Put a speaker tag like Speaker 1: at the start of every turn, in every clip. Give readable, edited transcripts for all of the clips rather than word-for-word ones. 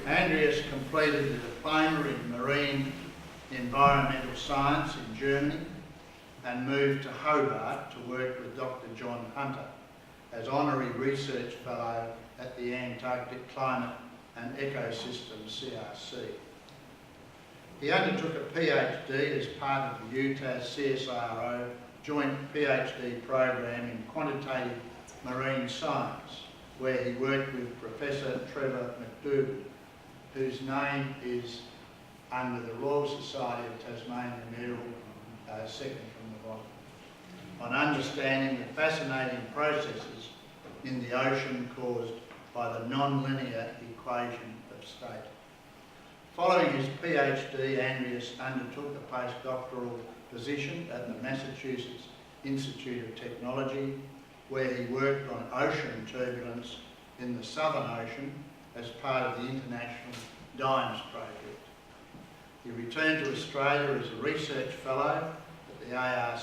Speaker 1: Andreas completed a diploma in marine environmental science in Germany and moved to Hobart to work with Dr. John Hunter as Honorary Research Fellow at the Antarctic Climate and Ecosystems CRC. He undertook a PhD as part of the UTAS CSIRO joint PhD program in quantitative marine science, where he worked with Professor Trevor McDougall, whose name is under the Royal Society of Tasmania medal, second from the bottom, on understanding the fascinating processes in the ocean caused by the non-linear equation of state. Following his PhD, Andreas undertook a postdoctoral position at the Massachusetts Institute of Technology, where he worked on ocean turbulence in the Southern Ocean as part of the International DIMES project. He returned to Australia as a research fellow at the ARC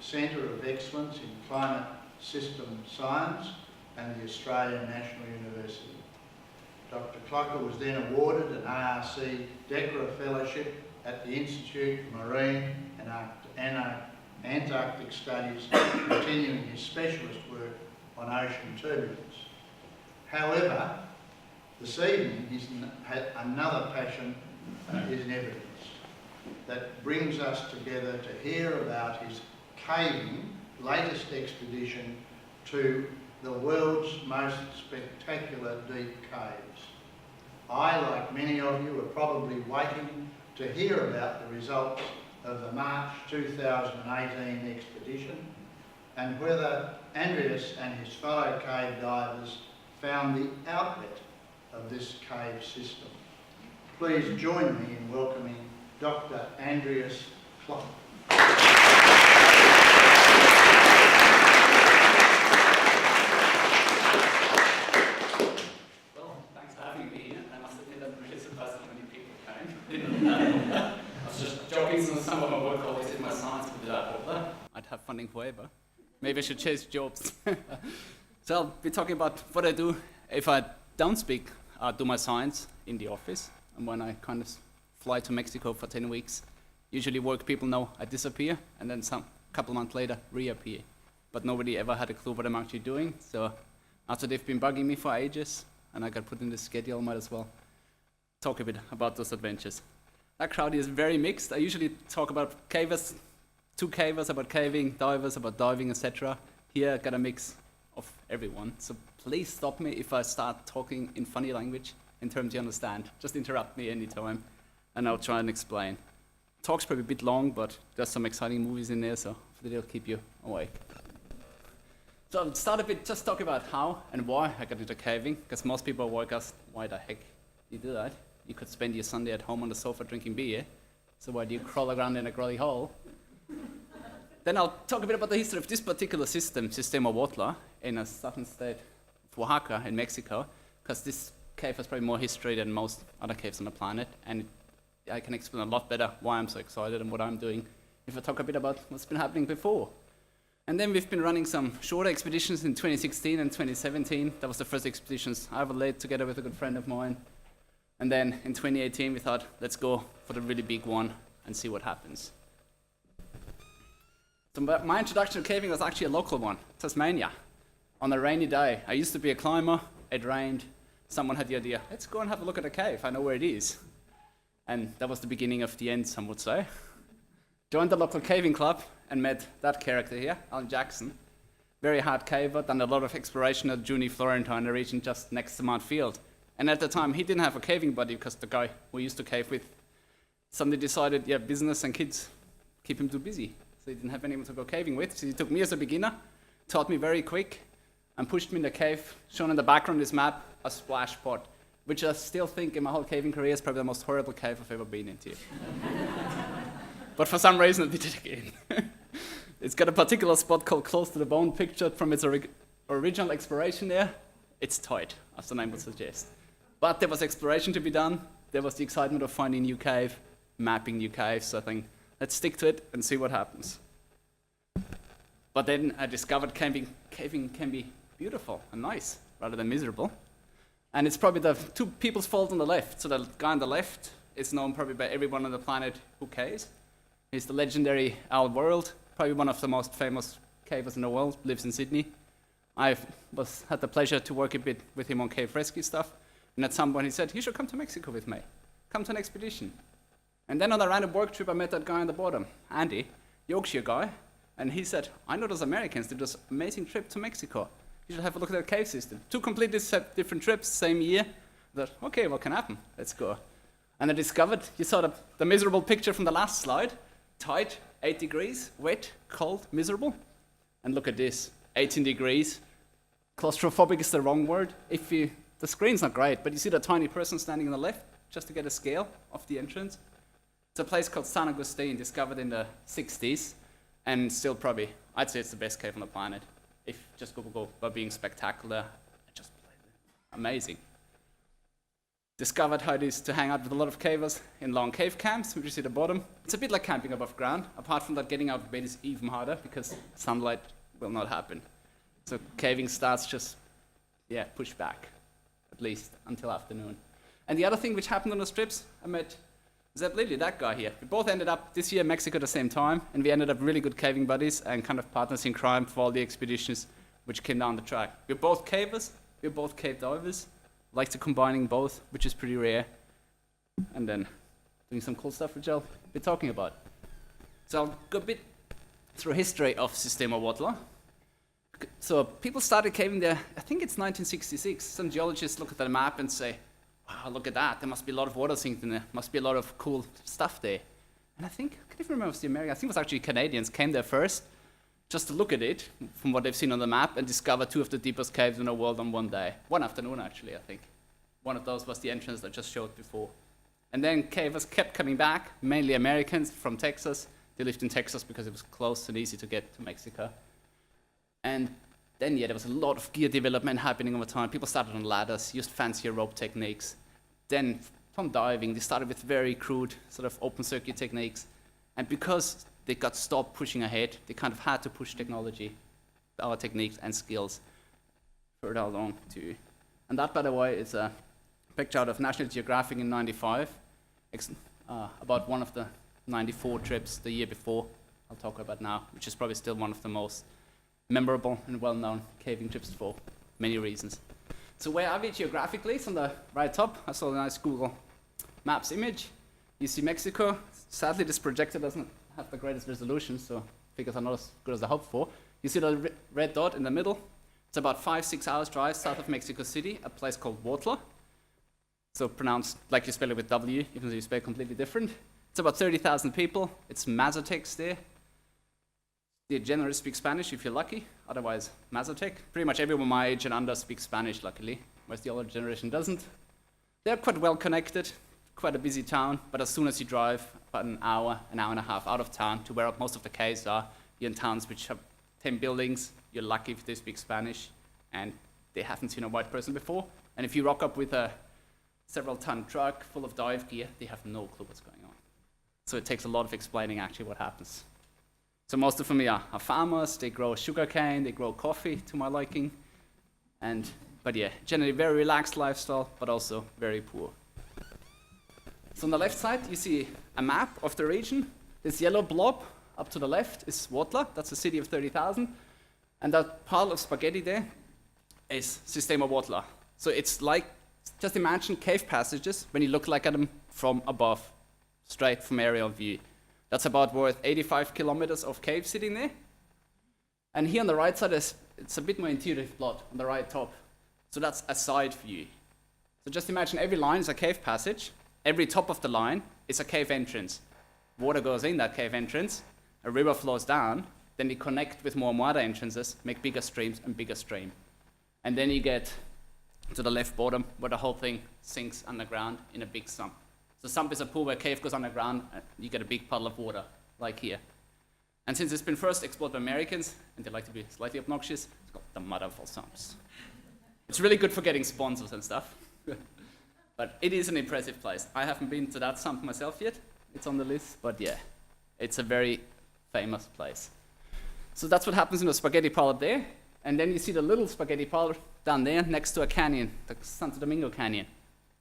Speaker 1: Centre of Excellence in Climate System Science and the Australian National University. Dr. Clocker was then awarded an ARC DECRA Fellowship at the Institute for Marine and Antarctic Studies, continuing his specialist work on ocean turbulence. However, this evening he's had another passion is in evidence that brings us together to hear about his caving latest expedition to the world's most spectacular deep caves. I, like many of you, are probably waiting to hear about the results of the March 2018 expedition and whether Andreas and his fellow cave divers found the outlet of this cave system. Please join me in welcoming Dr. Andreas Clocker.
Speaker 2: Well, thanks for having me here. I must admit I'm really surprised how many people came. I was just joking, so some of my work colleagues did my science with Huautla. I'd have funding forever. Maybe I should chase jobs. So I'll be talking about what I do if I don't do my science in the office, and when I kind of fly to Mexico for 10 weeks. Usually work people know I disappear, and then some couple months later reappear. But nobody ever had a clue what I'm actually doing, so after they've been bugging me for ages, and I got put in the schedule, might as well talk a bit about those adventures. That crowd is very mixed. I usually talk about cavers, two cavers, about caving, divers, about diving, etc. Here I got a mix of everyone, so please stop me if I start talking in funny language in terms you understand. Just interrupt me anytime, and I'll try and explain. Talk's probably a bit long, but there's some exciting movies in there, so hopefully they'll keep you awake. So I'll start a bit, just talk about how and why I got into caving, because most people will ask, why the heck you do that? You could spend your Sunday at home on the sofa drinking beer, so why do you crawl around in a grotty hole? Then I'll talk a bit about the history of this particular system, Sistema Huautla, in a southern state of Oaxaca in Mexico, because this cave has probably more history than most other caves on the planet, and I can explain a lot better why I'm so excited and what I'm doing if I talk a bit about what's been happening before. And then we've been running some shorter expeditions in 2016 and 2017. That was the first expeditions I ever led together with a good friend of mine. And then in 2018 we thought, let's go for the really big one and see what happens. So my introduction to caving was actually a local one, Tasmania. On a rainy day, I used to be a climber, it rained, someone had the idea, let's go and have a look at a cave, I know where it is. And that was the beginning of the end, some would say. Joined the local caving club and met that character here, Alan Jackson. Very hard caver, done a lot of exploration at Juni Florentine, the region just next to Mount Field. And at the time, he didn't have a caving buddy because the guy we used to cave with suddenly decided, yeah, business and kids keep him too busy. So he didn't have anyone to go caving with. So he took me as a beginner, taught me very quick, and pushed me in the cave. Shown in the background this map, a splash pod, which I still think in my whole caving career is probably the most horrible cave I've ever been into. But for some reason I did it again. It's got a particular spot called Close to the Bone, pictured from its original exploration there. It's tight, as the name would suggest. But there was exploration to be done. There was the excitement of finding new cave, mapping new caves. So I think, let's stick to it and see what happens. But then I discovered caving can be beautiful and nice, rather than miserable. And it's probably the two people's fault on the left. So the guy on the left is known probably by everyone on the planet who caves. He's the legendary Al World, probably one of the most famous cavers in the world, lives in Sydney. I had the pleasure to work a bit with him on cave rescue stuff. And at some point he said, you should come to Mexico with me. Come to an expedition. And then on a random work trip, I met that guy on the bottom, Andy, Yorkshire guy. And he said, I know those Americans did this amazing trip to Mexico. You should have a look at their cave system. Two completely different trips, same year. I thought, okay, what can happen? Let's go. And I discovered, you saw the miserable picture from the last slide. Tight, 8 degrees, wet, cold, miserable. And look at this, 18 degrees. Claustrophobic is the wrong word. The screen's not great, but you see the tiny person standing on the left, just to get a scale of the entrance. It's a place called San Agustin, discovered in the 60s, and still probably, I'd say it's the best cave on the planet. If just go by being spectacular, just amazing. Discovered how it is to hang out with a lot of cavers in long cave camps, which you see at the bottom. It's a bit like camping above ground. Apart from that, getting out of bed is even harder because sunlight will not happen. So caving starts just, push back, at least until afternoon. And the other thing which happened on those trips, I met Zeb Lilly, that guy here. We both ended up this year in Mexico at the same time, and we ended up really good caving buddies and kind of partners in crime for all the expeditions which came down the track. We're both cavers, we're both cave divers, like to combining both, which is pretty rare, and then doing some cool stuff which I'll be talking about. So I'll go a bit through history of Sistema Huautla. So people started caving there, I think it's 1966. Some geologists look at the map and say, wow, look at that, there must be a lot of water sinks in there, must be a lot of cool stuff there. And I can't even remember if it was the Americans, I think it was actually Canadians, came there first, just to look at it, from what they've seen on the map, and discover two of the deepest caves in the world on one day. One afternoon, actually, I think. One of those was the entrance that I just showed before. And then cavers kept coming back, mainly Americans from Texas. They lived in Texas because it was close and easy to get to Mexico. And then, there was a lot of gear development happening over time. People started on ladders, used fancier rope techniques. Then, from diving, they started with very crude sort of open circuit techniques. And because they got stopped pushing ahead, they kind of had to push technology, our techniques and skills further along too. And that, by the way, is a picture out of National Geographic in '95, about one of the 94 trips the year before, I'll talk about now, which is probably still one of the most memorable and well-known caving trips for many reasons. So where are we geographically? It's on the right top. I saw a nice Google Maps image. You see Mexico. Sadly, this projector doesn't have the greatest resolution, so figures are not as good as I hoped for. You see the red dot in the middle? It's about 5-6 hours drive south of Mexico City, a place called Huautla. So pronounced like you spell it with W, even though you spell it completely different. It's about 30,000 people. It's Mazatec's there. They generally speak Spanish if you're lucky, otherwise Mazatec. Pretty much everyone my age and under speaks Spanish, luckily, whereas the older generation doesn't. They're quite well connected, quite a busy town, but as soon as you drive about an hour and a half out of town to where most of the caves are, you're in towns which have 10 buildings. You're lucky if they speak Spanish, and they haven't seen a white person before. And if you rock up with a several-ton truck full of dive gear, they have no clue what's going on. So it takes a lot of explaining actually what happens. So most of them are farmers, they grow sugarcane, they grow coffee to my liking. But generally very relaxed lifestyle, but also very poor. So on the left side, you see a map of the region. This yellow blob up to the left is Huautla, that's a city of 30,000. And that pile of spaghetti there is Sistema Huautla. So it's like, just imagine cave passages when you look like at them from above, straight from aerial view. That's about worth 85 kilometers of cave sitting there. And here on the right side, it's a bit more intuitive plot on the right top. So that's a side view. So just imagine every line is a cave passage. Every top of the line is a cave entrance. Water goes in that cave entrance. A river flows down. Then you connect with more water entrances, make bigger streams and bigger stream. And then you get to the left bottom where the whole thing sinks underground in a big sump. So sump is a pool where cave goes underground, and you get a big puddle of water, like here. And since it's been first explored by Americans, and they like to be slightly obnoxious, it's called the mother of all sumps. It's really good for getting sponsors and stuff. But it is an impressive place. I haven't been to that sump myself yet. It's on the list, but it's a very famous place. So that's what happens in the spaghetti pile up there. And then you see the little spaghetti pile down there next to a canyon, the Santo Domingo Canyon.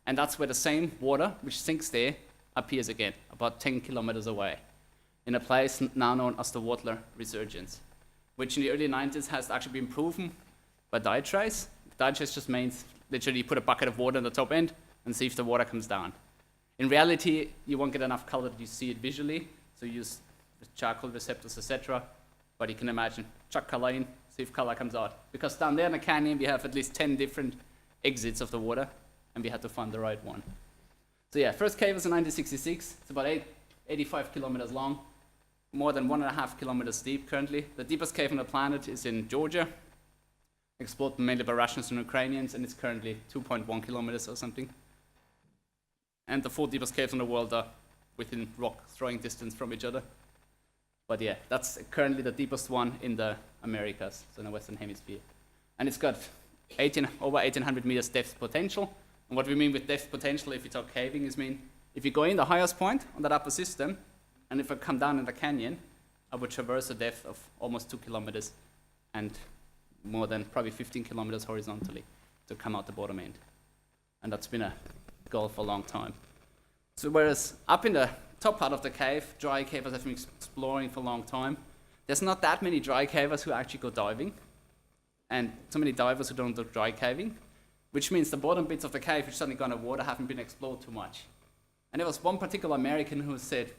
Speaker 2: And that's where the same water, which sinks there, appears again, about 10 kilometers away, in a place now known as the Huautla Resurgence, which in the early 90s has actually been proven by dive trace. Dive trace just means literally you put a bucket of water on the top end and see if the water comes down. In reality, you won't get enough color that you see it visually, so you use the charcoal receptors, etc. But you can imagine, chuck color in, see if color comes out. Because down there in the canyon, we have at least 10 different exits of the water, and we had to find the right one. So yeah, first cave was in 1966. It's about 85 kilometers long, more than 1.5 kilometers deep currently. The deepest cave on the planet is in Georgia, explored mainly by Russians and Ukrainians, and it's currently 2.1 kilometers or something. And the 4 deepest caves in the world are within rock throwing distance from each other. But yeah, that's currently the deepest one in the Americas, so in the Western Hemisphere. And it's got over 1,800 meters depth potential. And what we mean with depth potential, if you talk caving, is if you go in the highest point on that upper system, and if I come down in the canyon, I would traverse a depth of almost 2 kilometers and more than probably 15 kilometers horizontally to come out the bottom end. And that's been a goal for a long time. So whereas up in the top part of the cave, dry cavers have been exploring for a long time, there's not that many dry cavers who actually go diving, and so many divers who don't do dry caving, which means the bottom bits of the cave which suddenly gone underwater haven't been explored too much. And there was one particular American who said,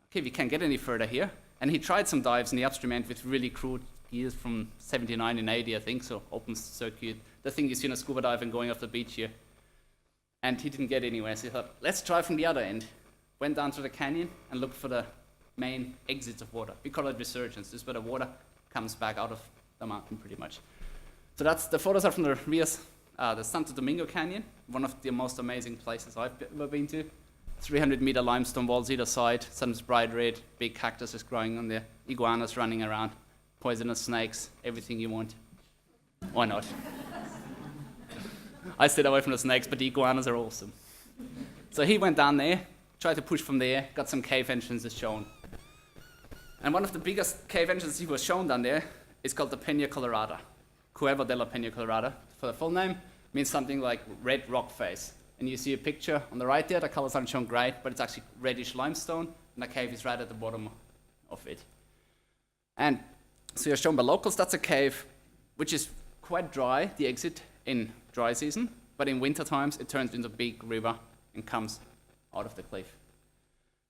Speaker 2: okay, we can't get any further here. And he tried some dives in the upstream end with really crude gears from 79 and 80, I think, so open circuit, the thing you see in a scuba dive and going off the beach here. And he didn't get anywhere, so he thought, let's try from the other end. Went down to the canyon and looked for the main exits of water. We call it resurgence. This is where the water comes back out of the mountain pretty much. So that's the photos are from the Santo Domingo Canyon, one of the most amazing places I've ever been to. 300-meter limestone walls either side, sun's bright red, big cactuses growing on there, iguanas running around, poisonous snakes, everything you want. Why not? I stayed away from the snakes, but the iguanas are awesome. So he went down there, tried to push from there, got some cave entrances shown. And one of the biggest cave entrances he was shown down there is called the Peña Colorada. Cueva de la Peña Colorada, for the full name, means something like red rock face. And you see a picture on the right there, the colors aren't shown great, but it's actually reddish limestone, and the cave is right at the bottom of it. And so you're shown by locals, that's a cave which is quite dry, the exit in dry season, but in winter times it turns into a big river and comes out of the cliff.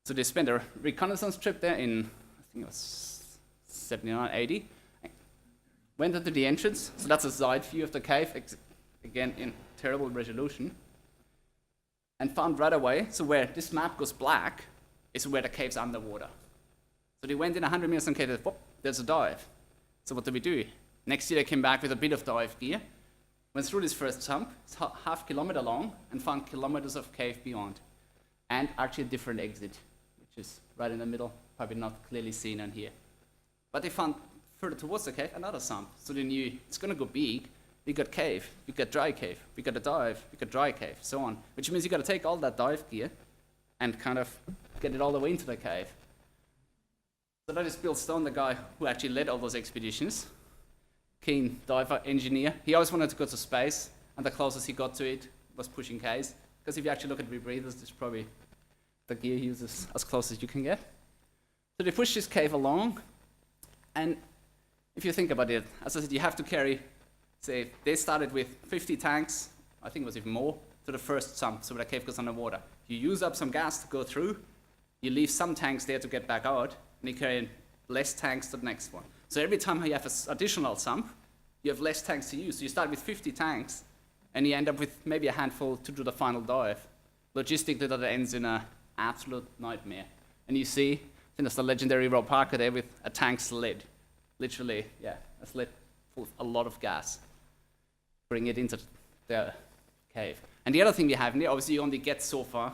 Speaker 2: So they spent a reconnaissance trip there in, I think it was 79, 80. Went into the entrance, so that's a side view of the cave, again in terrible resolution. And found right away, so where this map goes black, is where the cave's underwater. So they went in 100 meters and cave, whoop, there's a dive. So what do we do? Next year they came back with a bit of dive gear, went through this first jump, it's half kilometer long, and found kilometers of cave beyond. And actually a different exit, which is right in the middle, probably not clearly seen on here. But they found further towards the cave another sump, so they knew it's gonna go big. We got cave, we got dry cave, we got a dive, we got dry cave, so on. Which means you gotta take all that dive gear and kind of get it all the way into the cave. So that is Bill Stone, the guy who actually led all those expeditions. Keen diver, engineer. He always wanted to go to space, and the closest he got to it was pushing caves. Because if you actually look at rebreathers, this is probably the gear he uses as close as you can get. So they pushed this cave along, and if you think about it, as I said, you have to carry, say, they started with 50 tanks, I think it was even more, to the first sump, so the cave goes underwater. You use up some gas to go through, you leave some tanks there to get back out, and you carry in less tanks to the next one. So every time you have an additional sump, you have less tanks to use. So you start with 50 tanks, and you end up with maybe a handful to do the final dive. Logistically, that ends in an absolute nightmare. And you see, I think that's the legendary Rob Parker there with a tank sled. Literally, yeah, a sled full of a lot of gas. Bring it into the cave. And the other thing we have in there, obviously you only get so far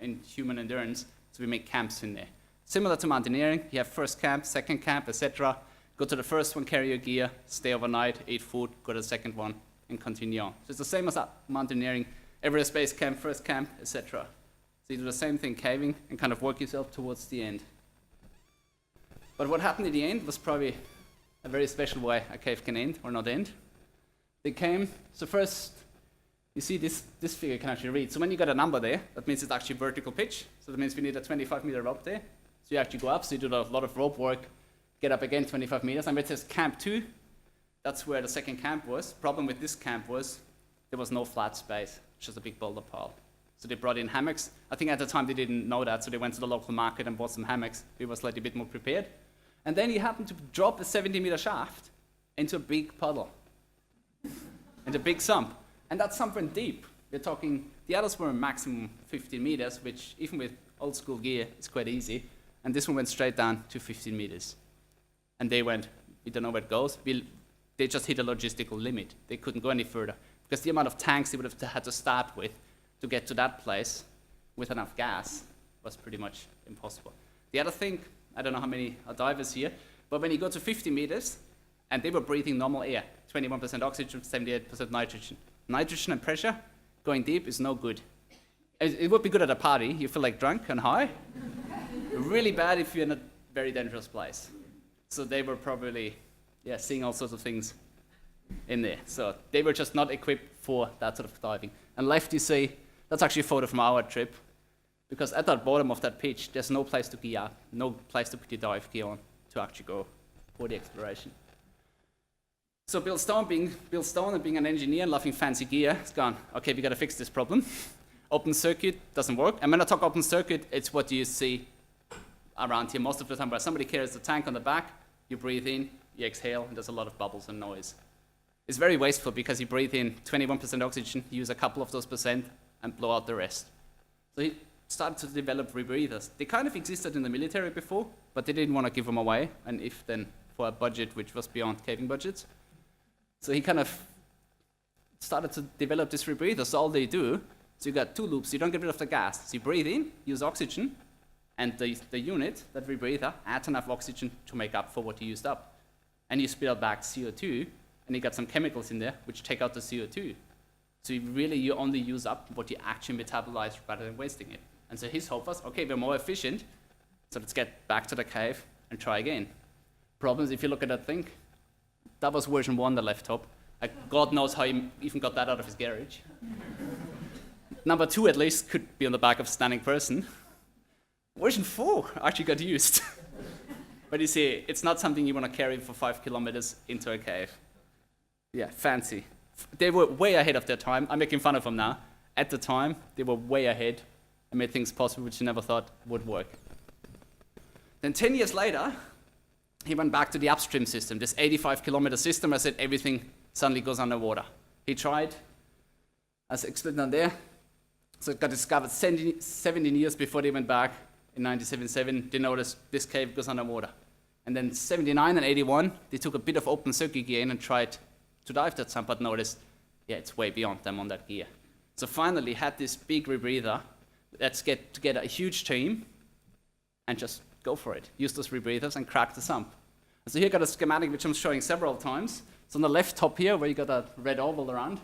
Speaker 2: in human endurance, so we make camps in there. Similar to mountaineering, you have first camp, second camp, etc. Go to the first one, carry your gear, stay overnight, eat food, go to the second one, and continue on. So it's the same as mountaineering, Everest base camp, first camp, etc. So you do the same thing, caving, and kind of work yourself towards the end. But what happened at the end was probably a very special way a cave can end, or not end. They came, so first, you see this figure can actually read. So when you got a number there, that means it's actually vertical pitch. So that means we need a 25-meter rope there. So you actually go up, so you do a lot of rope work, get up again 25 meters. And when it says camp 2, that's where the second camp was. Problem with this camp was there was no flat space, just a big boulder pile. So they brought in hammocks. I think at the time they didn't know that, so they went to the local market and bought some hammocks. We were slightly a bit more prepared. And then he happened to drop a 70-meter shaft into a big puddle, into a big sump. And that sump went deep. We're talking, the others were a maximum 15 meters, which even with old school gear is quite easy. And this one went straight down to 15 meters. And they went, we don't know where it goes. They just hit a logistical limit. They couldn't go any further. Because the amount of tanks they would have had to start with to get to that place with enough gas was pretty much impossible. The other thing, I don't know how many are divers here, but when you go to 50 meters, and they were breathing normal air, 21% oxygen, 78% nitrogen. Nitrogen and pressure going deep is no good. It would be good at a party, you feel like drunk and high. Really bad if you're in a very dangerous place. So they were probably, seeing all sorts of things in there. So they were just not equipped for that sort of diving. And left you see, that's actually a photo from our trip, because at the bottom of that pitch, there's no place to gear up, no place to put your dive gear on to actually go for the exploration. So Bill Stone and being an engineer and loving fancy gear, has gone, okay, we got to fix this problem. Open circuit doesn't work. And when I talk open circuit, it's what you see around here most of the time, where somebody carries the tank on the back, you breathe in, you exhale, and there's a lot of bubbles and noise. It's very wasteful because you breathe in 21% oxygen, use a couple of those percent, and blow out the rest. So he started to develop rebreathers. They kind of existed in the military before, but they didn't want to give them away, and if then for a budget which was beyond caving budgets. So he kind of started to develop this rebreather. So all they do, so you got two loops, you don't get rid of the gas. So you breathe in, use oxygen, and the unit, that rebreather, adds enough oxygen to make up for what you used up. And you spit out back CO2, and you got some chemicals in there which take out the CO2. So you only use up what you actually metabolize rather than wasting it. And so his hope was, okay, we're more efficient, so let's get back to the cave and try again. Problems, if you look at that thing, that was version 1, the left top. God knows how he even got that out of his garage. Number 2, at least, could be on the back of a standing person. Version 4 actually got used. But you see, it's not something you want to carry for 5 kilometers into a cave. Yeah, fancy. They were way ahead of their time. I'm making fun of them now. At the time, they were way ahead and made things possible which you never thought would work. Then 10 years later, he went back to the upstream system, this 85-kilometer system. I said everything suddenly goes underwater. He tried, as explained down there. So it got discovered 17 years before they went back in 1977. They noticed this cave goes underwater. And then 79 and 81, they took a bit of open circuit gear in and tried to dive that sump, but noticed, it's way beyond them on that gear. So finally had this big rebreather. Let's get together a huge team and just go for it. Use those rebreathers and crack the sump. And so here I got a schematic which I'm showing several times. So on the left top here, where you got that red oval around,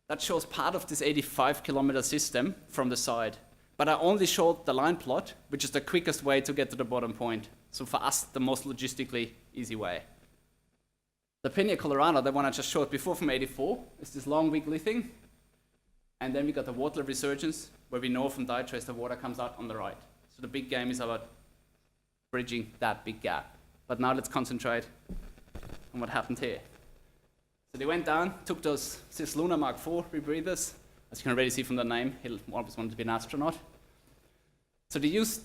Speaker 2: that shows part of this 85-kilometer system from the side. But I only showed the line plot, which is the quickest way to get to the bottom point. So for us, the most logistically easy way. The Peña Colorado, the one I just showed before from 84, is this long wiggly thing. And then we got the Huautla resurgence, where we know from dive trace the water comes out on the right. So the big game is about bridging that big gap. But now let's concentrate on what happened here. So they went down, took those Cis Luna Mark IV rebreathers. As you can already see from the name, he always wanted to be an astronaut. So they used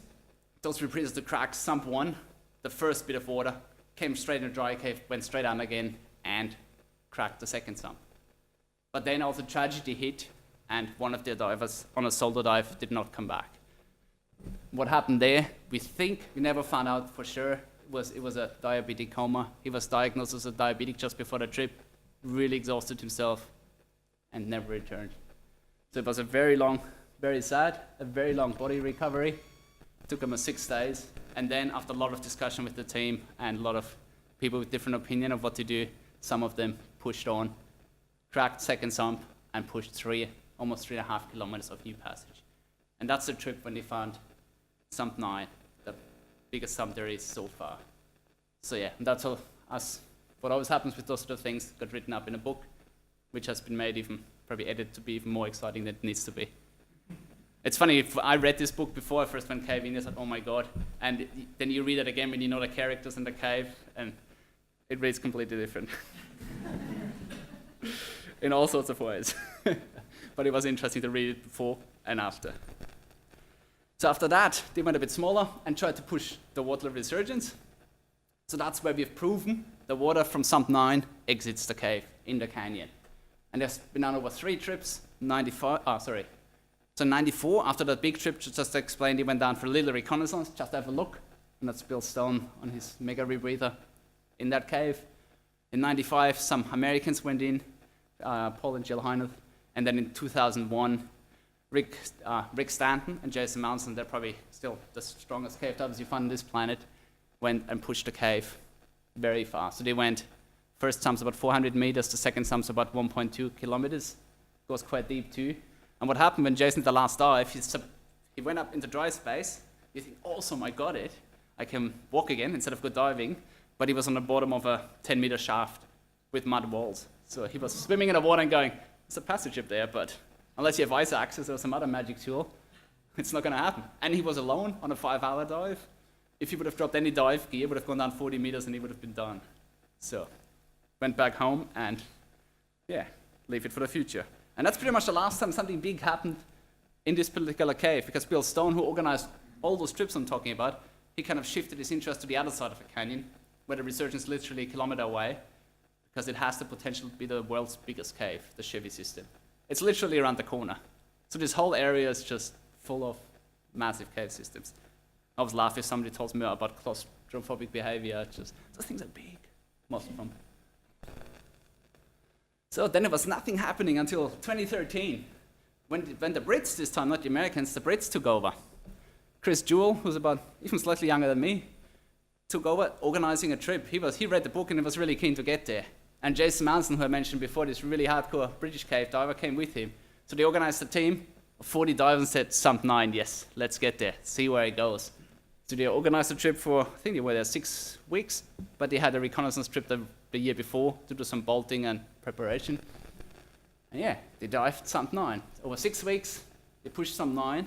Speaker 2: those rebreathers to crack sump 1, the first bit of water, came straight in a dry cave, went straight down again, and cracked the second sump. But then also tragedy hit, and one of their divers on a solo dive did not come back. What happened there, we never found out for sure. It was a diabetic coma. He was diagnosed as a diabetic just before the trip, really exhausted himself, and never returned. So it was a very long, very sad, a very long body recovery. It took him 6 days. And then after a lot of discussion with the team and a lot of people with different opinion of what to do, some of them pushed on, cracked second sump, and pushed almost 3.5 kilometers of new passage. And that's the trip when they found sump 9, the biggest sump there is so far. So yeah, and that's what always happens with those sort of things, got written up in a book, which has been made even, probably edited to be even more exciting than it needs to be. It's funny, if I read this book before I first went caving, I thought, oh my God. And then you read it again when you know the characters in the cave, and it reads completely different. In all sorts of ways. But it was interesting to read it before and after. So after that, they went a bit smaller and tried to push the Huautla resurgence. So that's where we've proven the water from sump 9 exits the cave in the canyon. And there's been done over 3 trips, 94, after that big trip, just explained, he went down for a little reconnaissance, just have a look. And that's Bill Stone on his mega rebreather in that cave. In 95, some Americans went in, Paul and Jill Heineth. And then in 2001, Rick Stanton and Jason Mounson, they're probably still the strongest cave divers you find on this planet, went and pushed the cave very far. So they went, first sump's about 400 meters, the second sump's about 1.2 kilometers. Goes quite deep too. And what happened when Jason did the last dive, he went up into dry space. You think, awesome, I got it. I can walk again instead of go diving. But he was on the bottom of a 10-meter shaft with mud walls. So he was swimming in the water and going, there's a passage up there, but unless you have ice axes or some other magic tool, it's not going to happen. And he was alone on a 5-hour dive. If he would have dropped any dive gear, he would have gone down 40 meters and he would have been done. So went back home and, leave it for the future. And that's pretty much the last time something big happened in this particular cave, because Bill Stone, who organized all those trips I'm talking about, he kind of shifted his interest to the other side of the canyon, where the resurgence is literally a kilometer away, because it has the potential to be the world's biggest cave, the Chevy system. It's literally around the corner. So this whole area is just full of massive cave systems. I was laughing if somebody told me about claustrophobic behavior. Just, those things are big, most of them. So then there was nothing happening until 2013, when the Brits, this time not the Americans, the Brits took over. Chris Jewell, who's about even slightly younger than me, took over organizing a trip. He read the book and he was really keen to get there. And Jason Mounson, who I mentioned before, this really hardcore British cave diver, came with him. So they organized a team of 40 divers and said, sump 9, yes, let's get there, see where it goes. So they organized a trip for, I think they were there 6 weeks, but they had a reconnaissance trip the year before to do some bolting and preparation. And they dived sump 9. Over 6 weeks, they pushed sump 9.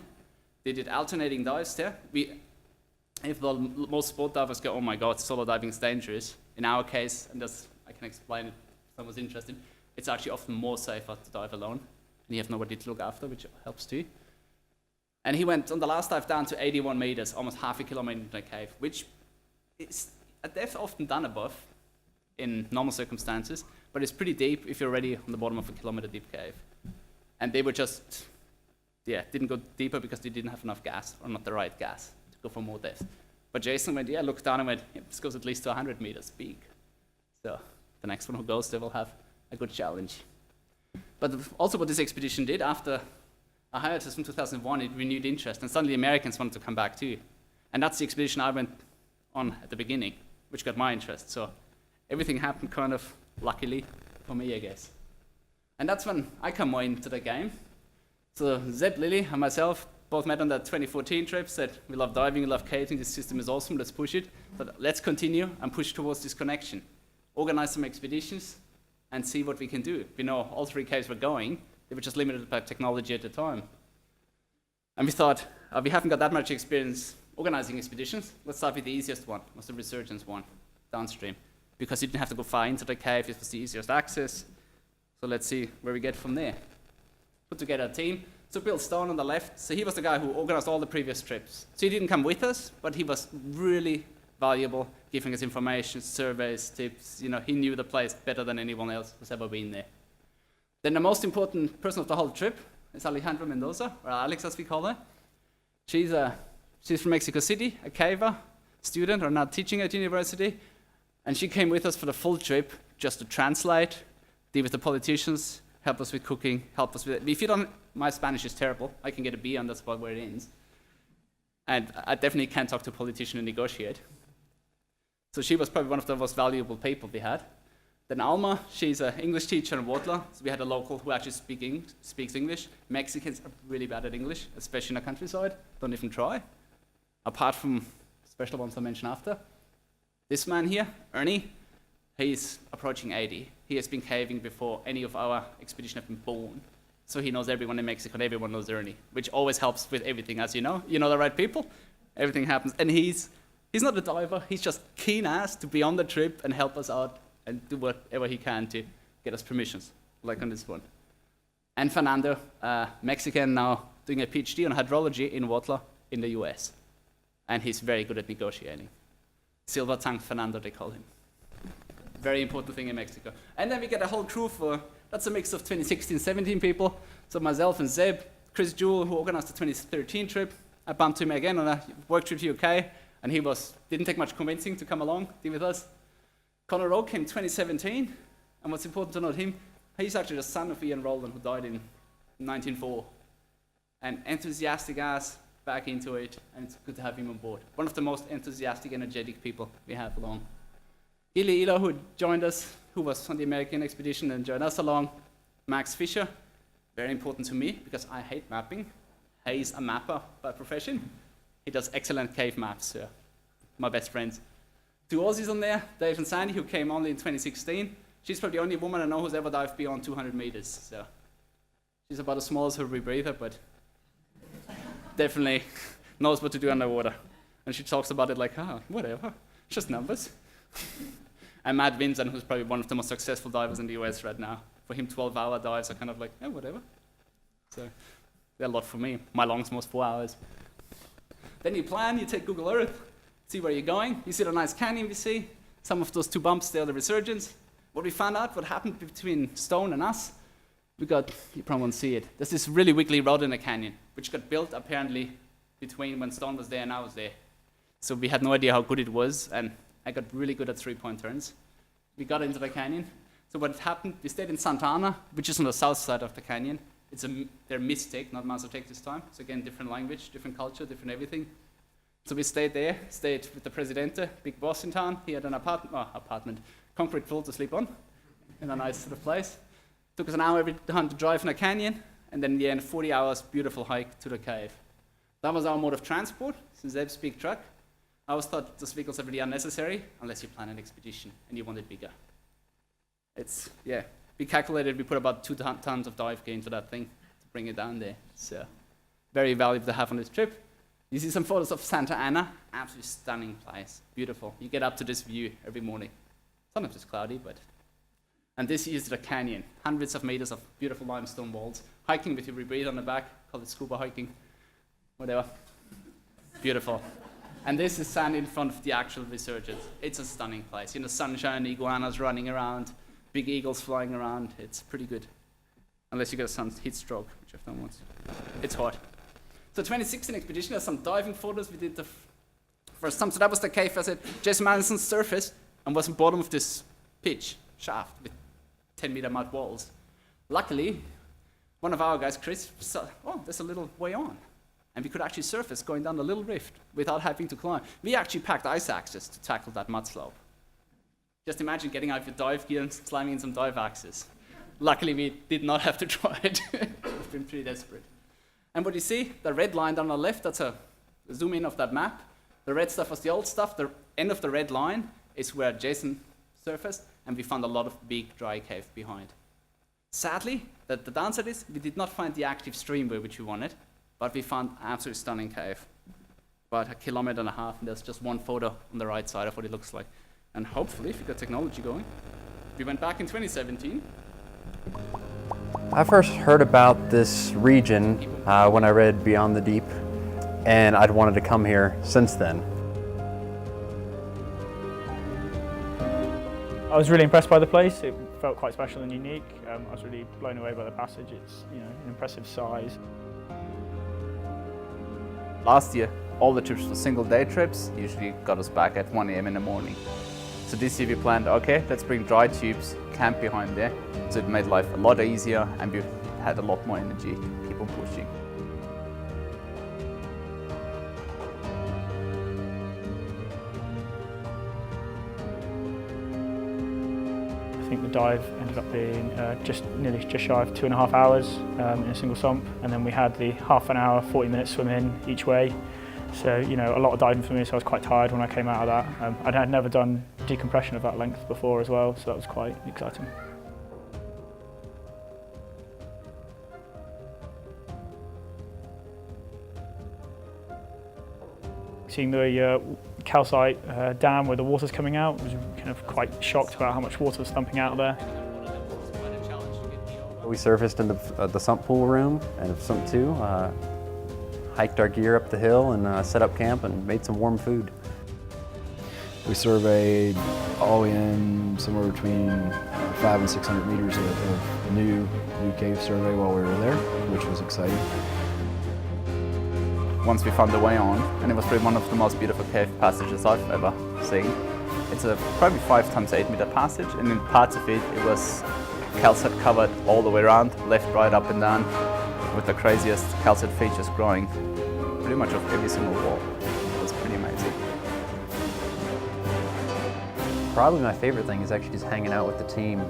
Speaker 2: They did alternating dives there. If most sport divers go, oh my God, solo diving is dangerous. In our case, and I can explain it if someone's interested, it's actually often more safer to dive alone. And you have nobody to look after, which helps too. And he went on the last dive down to 81 meters, almost half a kilometer into the cave, which is a depth often done above in normal circumstances, but it's pretty deep if you're already on the bottom of a kilometer deep cave. And they were just, didn't go deeper because they didn't have enough gas, or not the right gas, to go for more depth. But Jason went, looked down and went, this goes at least to 100 meters, big. So the next one who goes there will have a good challenge. But also what this expedition did, after a hiatus from 2001, it renewed interest, and suddenly Americans wanted to come back too. And that's the expedition I went on at the beginning, which got my interest. So everything happened kind of luckily for me, I guess. And that's when I come more into the game. So Zeb, Lily, and myself both met on that 2014 trip, said, we love diving, we love caving, this system is awesome, let's push it. But let's continue and push towards this connection. Organize some expeditions and see what we can do. We know all 3 caves were going, they were just limited by technology at the time. And we thought, we haven't got that much experience organizing expeditions, let's start with the easiest one, was the resurgence one, downstream. Because you didn't have to go far into the cave, it was the easiest access. So let's see where we get from there. Put together a team. So Bill Stone on the left, so he was the guy who organized all the previous trips. So he didn't come with us, but he was really valuable, giving us information, surveys, tips. He knew the place better than anyone else who's ever been there. Then the most important person of the whole trip is Alejandra Mendoza, or Alex as we call her. She's from Mexico City, a caver, student, or now teaching at university. And she came with us for the full trip just to translate, deal with the politicians, help us with cooking, help us with it. If you don't, my Spanish is terrible. I can get a B on that spot where it ends. And I definitely can't talk to a politician and negotiate. So she was probably one of the most valuable people we had. Then Alma, she's an English teacher in Huautla. So we had a local who actually speaks English. Mexicans are really bad at English, especially in the countryside. Don't even try. Apart from special ones I mentioned after. This man here, Ernie, he's approaching 80. he has been caving before any of our expedition have been born. So he knows everyone in Mexico and everyone knows Ernie, which always helps with everything, as you know. You know the right people, everything happens. And he's not a diver, he's just keen ass to be on the trip and help us out and do whatever he can to get us permissions, like on this one. And Fernando, Mexican now, doing a PhD on hydrology in Huautla in the US. And he's very good at negotiating. Silver tongue Fernando, they call him. Very important thing in Mexico. And then we get a whole crew that's a mix of 2016, 17 people. So myself and Zeb, Chris Jewell, who organized the 2013 trip. I bumped him again on a work trip to UK, and he didn't take much convincing to come along, be with us. Conor Rowe came 2017, and what's important to note he's actually the son of Ian Rowland, who died in 1904. And enthusiastic ass, back into it, and it's good to have him on board. One of the most enthusiastic, energetic people we have along. Ili Ilo, who joined us, who was on the American expedition and joined us along. Max Fisher, very important to me because I hate mapping. He's a mapper by profession. He does excellent cave maps, my best friends. 2 Aussies on there, Dave and Sandy, who came only in 2016. She's probably the only woman I know who's ever dived beyond 200 meters. So she's about as small as her rebreather, but definitely knows what to do underwater. And she talks about it like, whatever, just numbers. And Matt Vincent, who's probably one of the most successful divers in the US right now. For him, 12-hour dives are kind of like, whatever. So they're a lot for me. My longest most 4 hours. Then you plan, you take Google Earth, see where you're going. You see the nice canyon we see. Some of those 2 bumps, they're the resurgence. What we found out, what happened between Stone and us, you probably won't see it. There's this really wiggly rod in the canyon, which got built apparently between when Stone was there and I was there. So we had no idea how good it was, and I got really good at 3-point turns. We got into the canyon. So what happened, we stayed in Santa Ana, which is on the south side of the canyon. They're Mixtec, not Mazatec this time. So again, different language, different culture, different everything. So we stayed there, stayed with the Presidente, big boss in town. He had an apartment, concrete floor to sleep on, in a nice sort of place. Took us an hour every time to drive in a canyon, and then in the end, 40 hours, beautiful hike to the cave. That was our mode of transport, since Zeb's big truck. I always thought those vehicles are really unnecessary unless you plan an expedition and you want it bigger. We calculated we put about 2 tons of dive gear into that thing to bring it down there. So very valuable to have on this trip. You see some photos of Santa Ana, absolutely stunning place, beautiful. You get up to this view every morning. Sometimes it's cloudy, but. And this is the canyon, hundreds of meters of beautiful limestone walls. Hiking with your rebreather on the back, call it scuba hiking, whatever. Beautiful. And this is sand in front of the actual resurgence. It's a stunning place. In the sunshine, iguanas running around, big eagles flying around. It's pretty good. Unless you get a sun heat stroke, which I've done once. It's hot. So 2016 expedition, there's some diving photos. We did the first time. So that was the cave, I said, Jason Madison surfaced and was at the bottom of this pitch shaft with 10-meter mud walls. Luckily, one of our guys, Chris, saw, there's a little way on. And we could actually surface going down the little rift without having to climb. We actually packed ice axes to tackle that mud slope. Just imagine getting out your dive gear and slamming in some dive axes. Luckily, we did not have to try it. We've been pretty desperate. And what you see, the red line down the left, that's a zoom in of that map. The red stuff was the old stuff. The end of the red line is where Jason surfaced, and we found a lot of big dry cave behind. Sadly, the downside is we did not find the active streamway which we wanted, but we found an absolutely stunning cave. About 1.5 kilometers, and there's just one photo on the right side of what it looks like. And hopefully, if we got technology going, we went back in 2017.
Speaker 3: I first heard about this region when I read Beyond the Deep, and I'd wanted to come here since then.
Speaker 4: I was really impressed by the place. It felt quite special and unique. I was really blown away by the passage. It's an impressive size.
Speaker 2: Last year, all the trips were single-day trips, usually got us back at 1 a.m. in the morning. So this year we planned, let's bring dry tubes, camp behind there. So it made life a lot easier and we had a lot more energy to keep on pushing.
Speaker 4: I think the dive ended up being just shy of 2.5 hours in a single sump, and then we had the half an hour, 40-minute swim in each way. So a lot of diving for me, so I was quite tired when I came out of that. I had never done decompression of that length before as well, so that was quite exciting. seeing the calcite dam where the water's coming out. I was kind of quite shocked about how much water was dumping out of there.
Speaker 3: We surfaced into the sump pool room and sump 2, hiked our gear up the hill and set up camp and made some warm food.
Speaker 5: We surveyed all in somewhere between 500 and 600 meters of new cave survey while we were there, which was exciting.
Speaker 2: Once we found the way on, and it was probably one of the most beautiful cave passages I've ever seen. It's a probably 5 times 8 meter passage, and in parts of it, it was calcite covered all the way around, left, right, up and down, with the craziest calcite features growing pretty much off every single wall. It was pretty amazing.
Speaker 3: Probably my favorite thing is actually just hanging out with the team,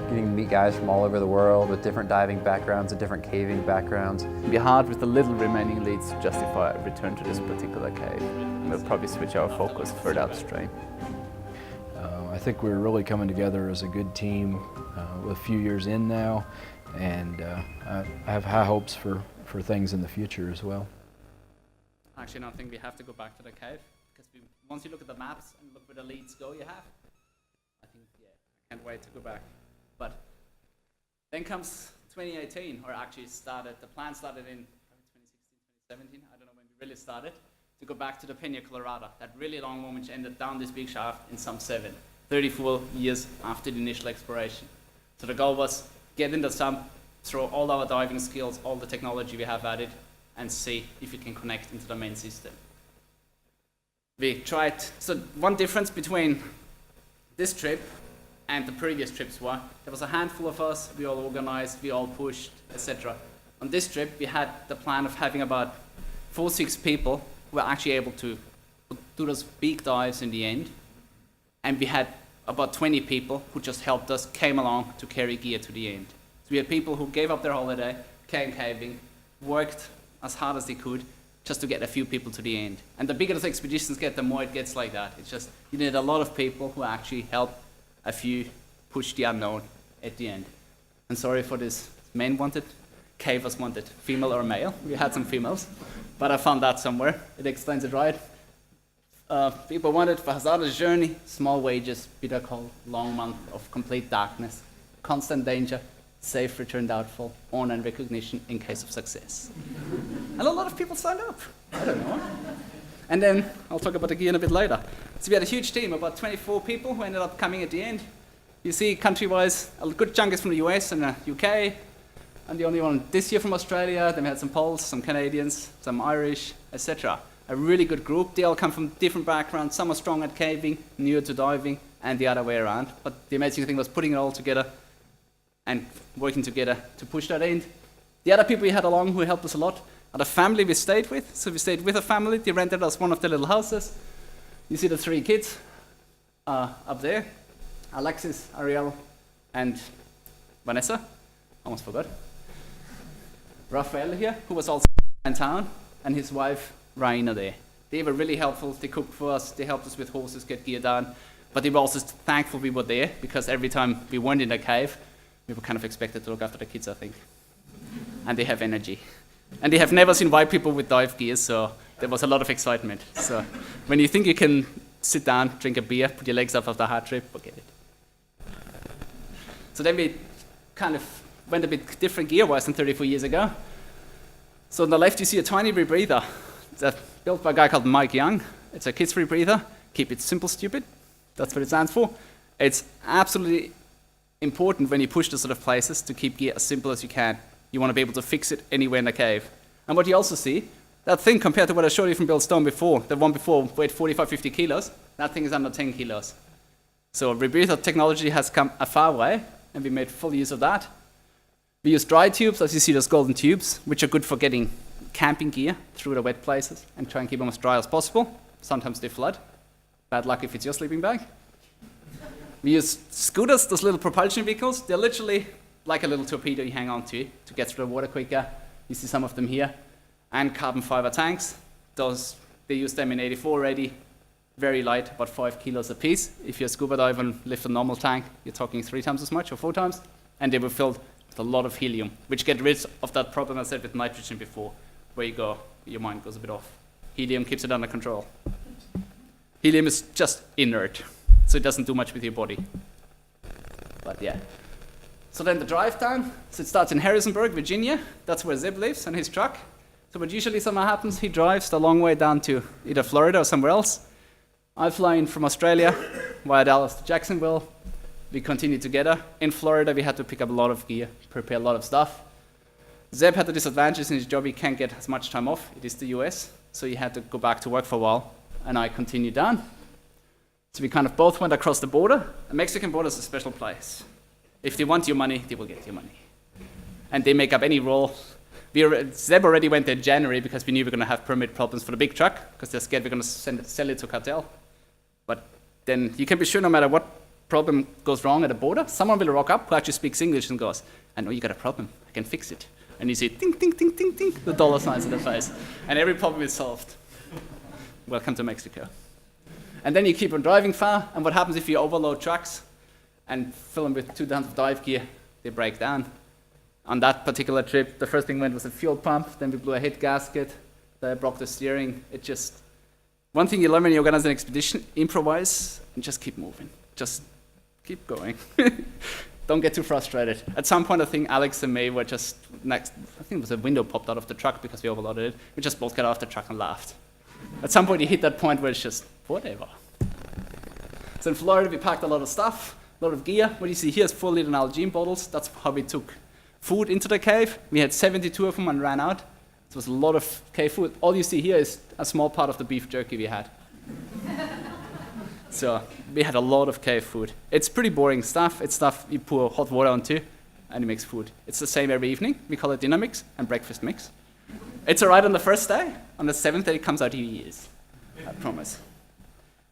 Speaker 3: getting to meet guys from all over the world with different diving backgrounds and different caving backgrounds.
Speaker 2: It'd be hard with the little remaining leads to justify a return to this particular cave. We'll probably switch our focus further upstream.
Speaker 5: I think we're really coming together as a good team with a few years in now, and I have high hopes for things in the future as well.
Speaker 2: Actually, I don't think we have to go back to the cave, because once you look at the maps and look where the leads go, I think, yeah, I can't wait to go back. But then comes 2018, or actually the plan started in 2016, 2017, I don't know when we really started, to go back to the Peña Colorada, that really long one which ended down this big shaft in sump 7, 34 years after the initial exploration. So the goal was get in the sump, throw all our diving skills, all the technology we have added, and see if we can connect into the main system. We tried, so one difference between this trip and the previous trips were, there was a handful of us, we all organized, we all pushed, etc. On this trip, we had the plan of having about 4 or 6 people who were actually able to do those big dives in the end. And we had about 20 people who just helped us, came along to carry gear to the end. So we had people who gave up their holiday, came caving, worked as hard as they could, just to get a few people to the end. And the bigger the expeditions get, the more it gets like that. It's just, you need a lot of people who actually help a few push the unknown at the end. And sorry for this, men wanted, cavers wanted, female or male. We had some females, but I found that somewhere. It explains it right. People wanted for hazardous journey, small wages, bitter cold, long month of complete darkness, constant danger, safe return doubtful, honor and recognition in case of success. And a lot of people signed up. I don't know. And then I'll talk about the gear in a bit later. So we had a huge team, about 24 people who ended up coming at the end. You see, country-wise, a good chunk is from the US and the UK. I'm the only one this year from Australia. Then we had some Poles, some Canadians, some Irish, etc. A really good group. They all come from different backgrounds. Some are strong at caving, newer to diving, and the other way around. But the amazing thing was putting it all together and working together to push that end. The other people we had along who helped us a lot are the family we stayed with. So we stayed with a family. They rented us one of their little houses. You see the 3 kids up there. Alexis, Ariel, and Vanessa. Almost forgot. Raphael here, who was also in town, and his wife, Raina, there. They were really helpful. They cooked for us. They helped us with horses, get gear done. But they were also thankful we were there, because every time we weren't in the cave, we were kind of expected to look after the kids, I think. And they have energy. And they have never seen white people with dive gear, so there was a lot of excitement. So when you think you can sit down, drink a beer, put your legs up after a hard trip, forget it. So then we kind of went a bit different gear-wise than 34 years ago. So on the left you see a tiny rebreather. It's built by a guy called Mike Young. It's a kids rebreather. Keep it simple, stupid. That's what it stands for. It's absolutely important when you push to sort of places to keep gear as simple as you can. You want to be able to fix it anywhere in the cave. And what you also see, that thing compared to what I showed you from Bill Stone before, the one before weighed 45, 50 kilos, that thing is under 10 kilos. So rebreather technology has come a far way, and we made full use of that. We use dry tubes, as you see those golden tubes, which are good for getting camping gear through the wet places and try and keep them as dry as possible. Sometimes they flood. Bad luck if it's your sleeping bag. We use scooters, those little propulsion vehicles. They're literally like a little torpedo you hang on to get through the water quicker. You see some of them here. And carbon fiber tanks. They use them in 84 already. Very light, about 5 kilos a piece. If you're a scuba diver and lift a normal tank, you're talking 3 times as much or 4 times. And they were filled with a lot of helium, which get rid of that problem I said with nitrogen before, where you go, your mind goes a bit off. Helium keeps it under control. Helium is just inert, so it doesn't do much with your body. But yeah. So then the drive time, so it starts in Harrisonburg, Virginia. That's where Zeb lives and his truck. So what usually somehow happens, he drives the long way down to either Florida or somewhere else. I fly in from Australia via Dallas to Jacksonville. We continue together. In Florida, we had to pick up a lot of gear, prepare a lot of stuff. Zeb had the disadvantage in his job, he can't get as much time off. It is the US, so he had to go back to work for a while, and I continued down. So we kind of both went across the border. The Mexican border is a special place. If they want your money, they will get your money. And they make up any rule. Zeb already went there in January because we knew we were going to have permit problems for the big truck, because they're scared we're going to sell it to cartel. But then you can be sure no matter what problem goes wrong at the border, someone will rock up who actually speaks English and goes, I know you got a problem, I can fix it. And you see ding, ding, ding, ding, ding, the dollar signs in the face. And every problem is solved. Welcome to Mexico. And then you keep on driving far, and what happens if you overload trucks and fill them with 2 tons of dive gear? They break down. On that particular trip, the first thing went was a fuel pump, then we blew a head gasket, that broke the steering. It just, one thing you learn when you organize an expedition, improvise and just keep moving. Just keep going. Don't get too frustrated. At some point, I think Alex and May were just next, I think it was a window popped out of the truck because we overloaded it. We just both got off the truck and laughed. At some point, you hit that point where it's just, whatever. So in Florida, we packed a lot of stuff, a lot of gear. What you see here is 4-liter Nalgene bottles. That's how we took food into the cave. We had 72 of them and ran out. It was a lot of cave food. All you see here is a small part of the beef jerky we had. So we had a lot of cave food. It's pretty boring stuff. It's stuff you pour hot water onto and you mix food. It's the same every evening. We call it dinner mix and breakfast mix. It's all right on the first day. On the 7th day, it comes out to years. I promise.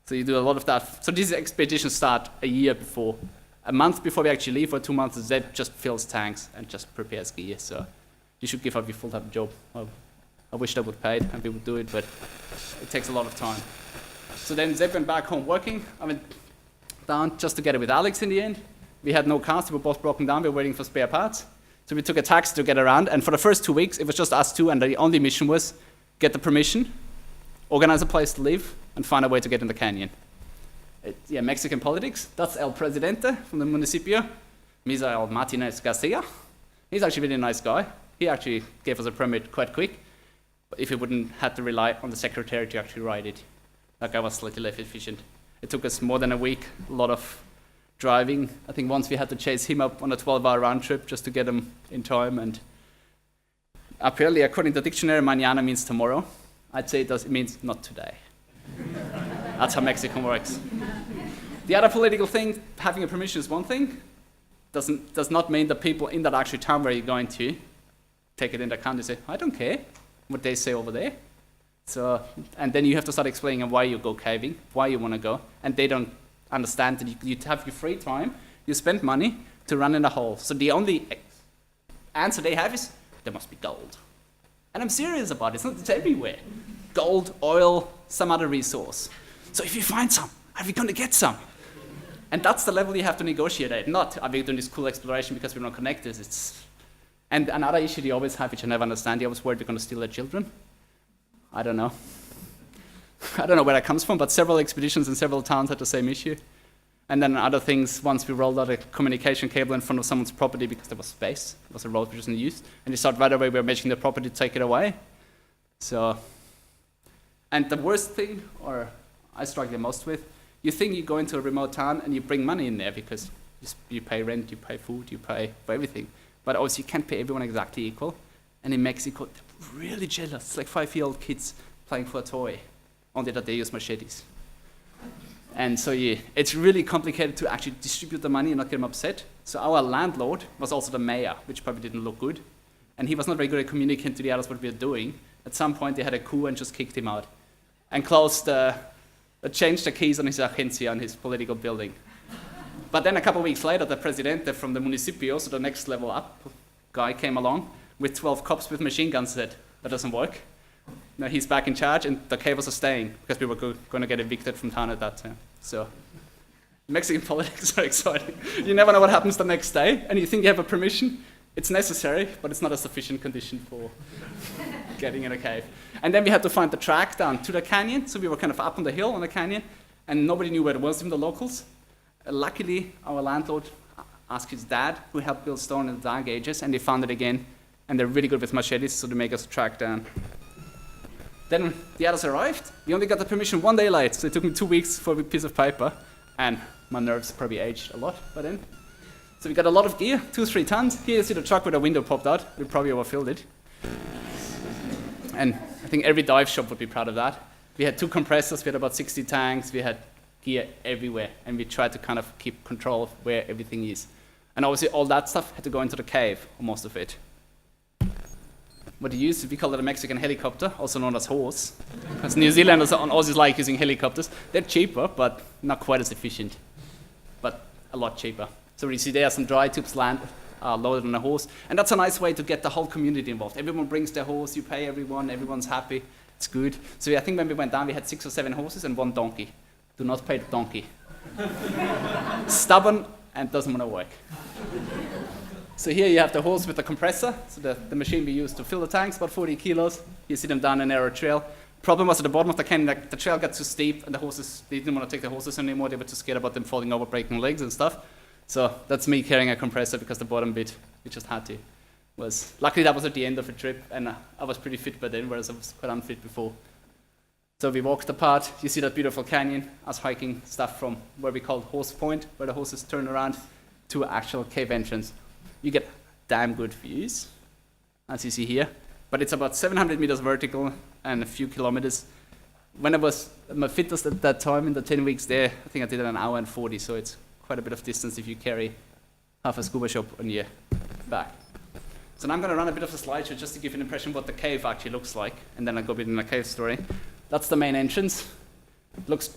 Speaker 2: So you do a lot of that. So these expeditions start a year before. A month before we actually leave, or 2 months, Zeb just fills tanks and just prepares gear. So you should give up your full-time job. I wish that would pay it and we would do it, but it takes a lot of time. So then Zeb went back home working. I went down just together with Alex in the end. We had no cars, we were both broken down, we were waiting for spare parts. So we took a taxi to get around, and for the first 2 weeks, it was just us two, and the only mission was get the permission, organize a place to live, and find a way to get in the canyon. Mexican politics. That's El Presidente from the municipio, Misael Martinez Garcia. He's actually a really nice guy. He actually gave us a permit quite quick, but if we wouldn't have to rely on the secretary to actually write it. That guy was slightly less efficient. It took us more than a week, a lot of driving. I think once we had to chase him up on a 12-hour round trip just to get him in time. And apparently, according to the dictionary, mañana means tomorrow. I'd say it means not today. That's how Mexican works. The other political thing, having a permission is one thing. Does not mean the people in that actual town where you're going to take it into account and say, I don't care what they say over there. So, and then you have to start explaining why you go caving, why you want to go, and they don't understand that you have your free time, you spend money to run in a hole. So the only answer they have is, there must be gold. And I'm serious about it, it's everywhere. Gold, oil, some other resource. So if you find some, are we going to get some? And that's the level you have to negotiate at, not are we doing this cool exploration because we're not connected. And another issue they always have, which I never understand, they always worried we're going to steal their children. I don't know. I don't know where that comes from, but several expeditions in several towns had the same issue. And then other things, once we rolled out a communication cable in front of someone's property because there was space, it was a road which wasn't used, and they started right away, we were measuring the property to take it away. So, and the worst thing, or I struggle the most with, you think you go into a remote town and you bring money in there because you pay rent, you pay food, you pay for everything. But also you can't pay everyone exactly equal. And in Mexico, they're really jealous. It's like 5-year-old kids playing for a toy, only that they use machetes. And so it's really complicated to actually distribute the money and not get them upset. So our landlord was also the mayor, which probably didn't look good. And he was not very good at communicating to the others what we were doing. At some point, they had a coup and just kicked him out. And changed the keys on his agencia, on his political building. But then a couple of weeks later, the presidente from the municipio, so the next level up guy, came along with 12 cops with machine guns. Said, that doesn't work. Now he's back in charge, and the cavers are staying because we were going to get evicted from town at that time. So Mexican politics are exciting. You never know what happens the next day, and you think you have a permission, It's necessary, but it's not a sufficient condition for getting in a cave. And then we had to find the track down to the canyon, so we were kind of up on the hill on the canyon, and nobody knew where it was, even the locals. Luckily, our landlord asked his dad, who helped build stone in the dark ages, and they found it again, and they're really good with machetes, so they make us track down. Then the others arrived. We only got the permission 1 day late, so it took me 2 weeks for a piece of paper, and my nerves probably aged a lot by then. So we got a lot of gear, 2-3 tons. Here you see the truck with a window popped out. We probably overfilled it. And I think every dive shop would be proud of that. We had 2 compressors, we had about 60 tanks, we had gear everywhere, and we tried to kind of keep control of where everything is. And obviously all that stuff had to go into the cave, or most of it. What we used, we call it a Mexican helicopter, also known as horse. Because New Zealanders and Aussies like using helicopters. They're cheaper, but not quite as efficient, but a lot cheaper. So you see there some dry tubes loaded on a horse, and that's a nice way to get the whole community involved. Everyone brings their horse, you pay everyone, everyone's happy, it's good. So I think when we went down, we had 6 or 7 horses and 1 donkey. Do not pay the donkey. Stubborn and doesn't want to work. So here you have the horse with the compressor, so the machine we use to fill the tanks, about 40 kilos. You see them down a narrow trail. Problem was at the bottom of the canyon, like, the trail got too steep, and the horses, they didn't want to take the horses anymore. They were too scared about them falling over, breaking legs and stuff. So that's me carrying a compressor because the bottom bit, we just had to. Luckily that was at the end of the trip, and I was pretty fit by then, whereas I was quite unfit before. So we walked apart. You see that beautiful canyon, us hiking stuff from where we called Horse Point, where the horses turn around, to actual cave entrance. You get damn good views, as you see here, but it's about 700 meters vertical and a few kilometers. When I was at my fittest at that time, in the 10 weeks there, I think I did it an hour and 40, so it's quite a bit of distance if you carry half a scuba shop on your back. So now I'm going to run a bit of a slideshow just to give you an impression of what the cave actually looks like, and then I'll go a bit in a cave story. That's the main entrance. It looks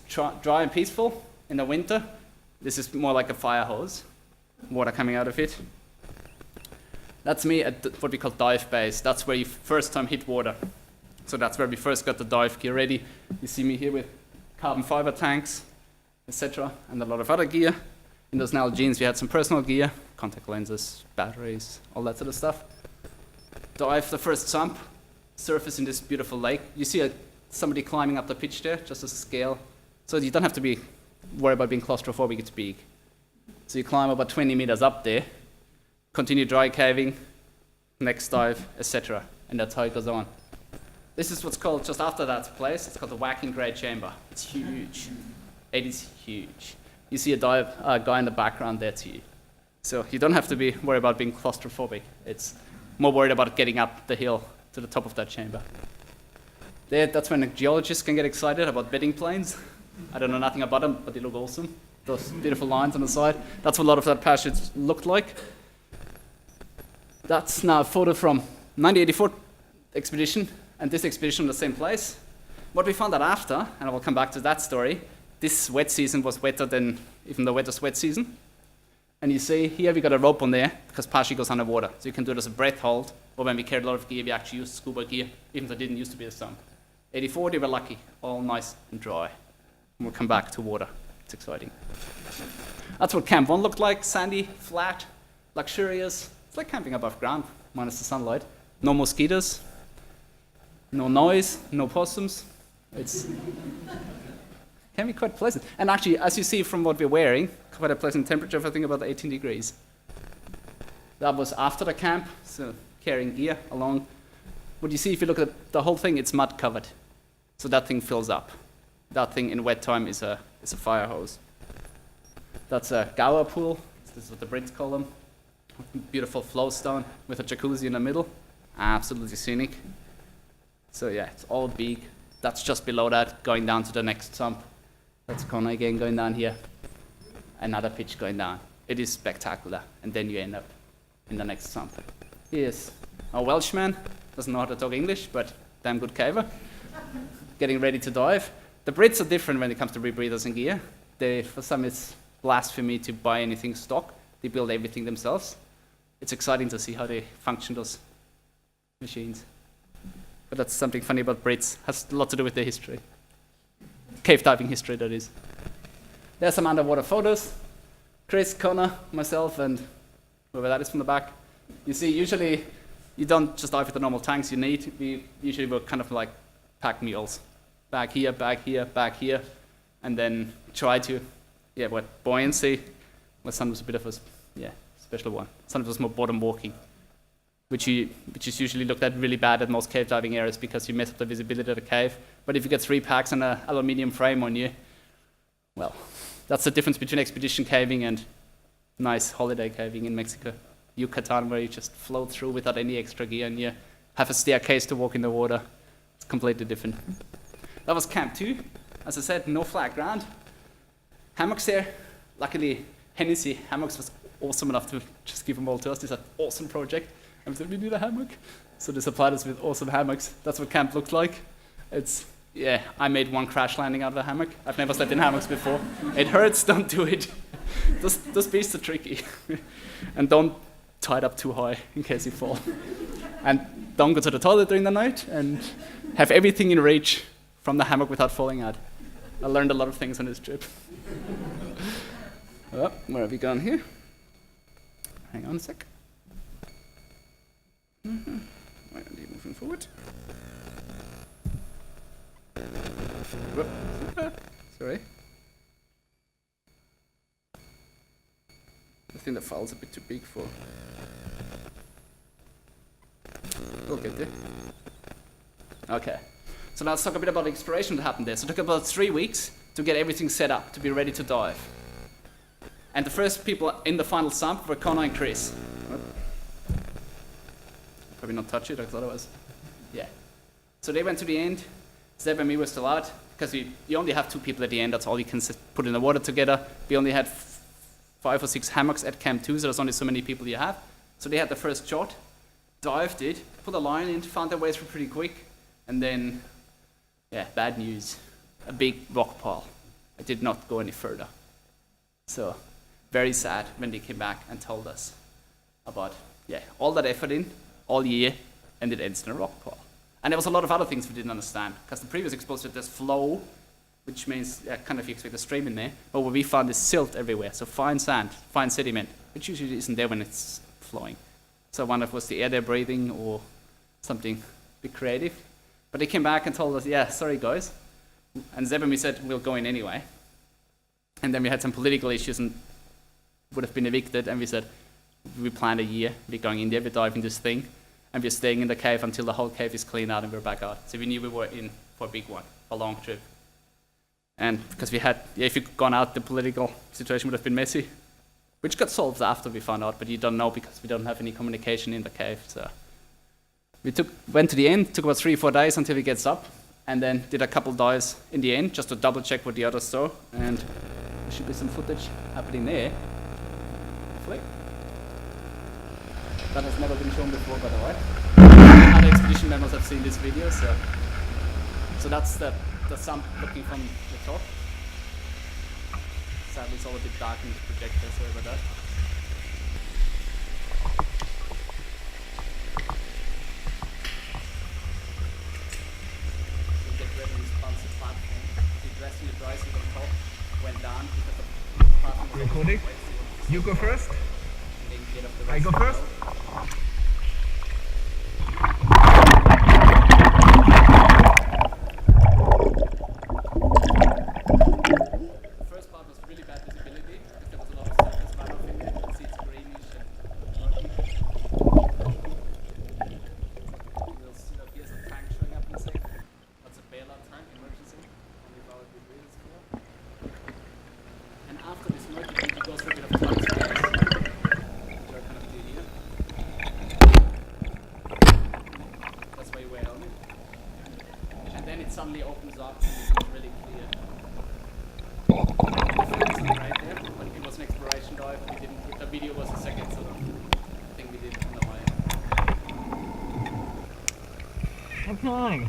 Speaker 2: dry and peaceful in the winter. This is more like a fire hose, water coming out of it. That's me at what we call dive base. That's where you first time hit water. So that's where we first got the dive gear ready. You see me here with carbon fiber tanks, etc., and a lot of other gear. In those Nalgene's we had some personal gear, contact lenses, batteries, all that sort of stuff. Dive the first sump, surface in this beautiful lake. You see somebody climbing up the pitch there, just as a scale. So you don't have to be worried about being claustrophobic, it's big. So you climb about 20 meters up there, continue dry caving, next dive, etc. And that's how it goes on. This is what's called, just after that place, it's called the Whacking Grade Chamber. It's huge. It is huge. You see a guy in the background there too. So you don't have to be worried about being claustrophobic. It's more worried about getting up the hill to the top of that chamber. That's when geologists can get excited about bedding planes. I don't know nothing about them, but they look awesome. Those beautiful lines on the side. That's what a lot of that passage looked like. That's now a photo from 1984 expedition, and this expedition in the same place. What we found out after, and I will come back to that story, this wet season was wetter than even the wettest wet season. And you see here we got a rope on there because Pashi goes underwater. So you can do it as a breath hold, or when we carried a lot of gear, we actually used scuba gear, even though it didn't used to be a sump. 84, they were lucky, all nice and dry. And we'll come back to water. It's exciting. That's what Camp 1 looked like, sandy, flat, luxurious. It's like camping above ground, minus the sunlight. No mosquitoes, no noise, no possums. It's can be quite pleasant. And actually, as you see from what we're wearing, quite a pleasant temperature of I think about 18 degrees. That was after the camp, so carrying gear along. What you see if you look at the whole thing, it's mud covered. So that thing fills up. That thing in wet time is a fire hose. That's a Gower pool. This is what the Brits call them. Beautiful flowstone with a jacuzzi in the middle. Absolutely scenic. So yeah, it's all big. That's just below that, going down to the next sump. That's Connor again going down here. Another pitch going down. It is spectacular. And then you end up in the next sump. Here's a Welshman. Doesn't know how to talk English, but damn good caver. Getting ready to dive. The Brits are different when it comes to rebreathers and gear. For some, it's blasphemy to buy anything stock. They build everything themselves. It's exciting to see how they function, those machines. But that's something funny about Brits. Has a lot to do with their history. Cave diving history, that is. There's some underwater photos. Chris, Connor, myself, and whoever that is from the back. You see, usually you don't just dive with the normal tanks you need. We usually will kind of like pack mules. Back here, back here, back here. And then try to, buoyancy was sometimes a bit of a, special one. Sometimes it was more bottom walking, which is usually looked at really bad at most cave diving areas because you mess up the visibility of the cave. But if you get 3 packs and an aluminium frame on you, well, that's the difference between expedition caving and nice holiday caving in Mexico. Yucatan, where you just float through without any extra gear and you have a staircase to walk in the water. It's completely different. That was Camp 2. As I said, no flat ground. Hammocks there. Luckily, Hennessy Hammocks was awesome enough to just give them all to us. This is an awesome project. And we said, we need a hammock. So they supplied us with awesome hammocks. That's what camp looks like. I made one crash landing out of a hammock. I've never slept in hammocks before. It hurts, don't do it. Those beasts are tricky. And don't tie it up too high in case you fall. And don't go to the toilet during the night and have everything in reach from the hammock without falling out. I learned a lot of things on this trip. Oh, where have we gone here? Hang on a sec. Why aren't you moving forward? Whoop. Sorry. I think the file's a bit too big for... We'll get there. Okay. So now let's talk a bit about the exploration that happened there. So it took about 3 weeks to get everything set up to be ready to dive. And the first people in the final sump were Connor and Chris. Probably not touch it, because otherwise... Yeah. So they went to the end. Zeb and me were still out, because you only have 2 people at the end. That's all you can put in the water together. We only had 5 or 6 hammocks at Camp 2, so there's only so many people you have. So they had the first shot, dived it, put a line in, found their way through pretty quick, and then, bad news. A big rock pile. I did not go any further. So, very sad when they came back and told us about, all that effort in, all year, and it ends in a rock pile. And there was a lot of other things we didn't understand, because the previous exposure there's flow, which means kind of you expect a stream in there, but what we found is silt everywhere, so fine sand, fine sediment, which usually isn't there when it's flowing. So I wonder if it was the air they're breathing or something a bit creative. But they came back and told us, sorry guys. And Zeb and me said, we'll go in anyway. And then we had some political issues and would have been evicted, and we said, we planned a year, we're going in there, we're diving this thing, and we're staying in the cave until the whole cave is cleaned out and we're back out. So we knew we were in for a big one, a long trip. And because we had, if you'd gone out, the political situation would have been messy, which got solved after we found out, but you don't know because we don't have any communication in the cave. So we went to the end, took about 3 or 4 days until we gets up, and then did a couple dives in the end just to double check what the others saw, and there should be some footage happening there. Hopefully. That has never been shown before, by the way. Other expedition members have seen this video, so that's the sump looking from the top. Sadly, it's all a bit dark in this projector, sorry about that. So get ready to response the platform. The dress in the dry seat on top went down because the platform was
Speaker 6: recording. You go first. I go first.
Speaker 2: Suddenly opens up and it becomes really clear. The film wasn't right there, but it was an exploration dive. The video was a second sort of thing we did on the way.
Speaker 6: Okay.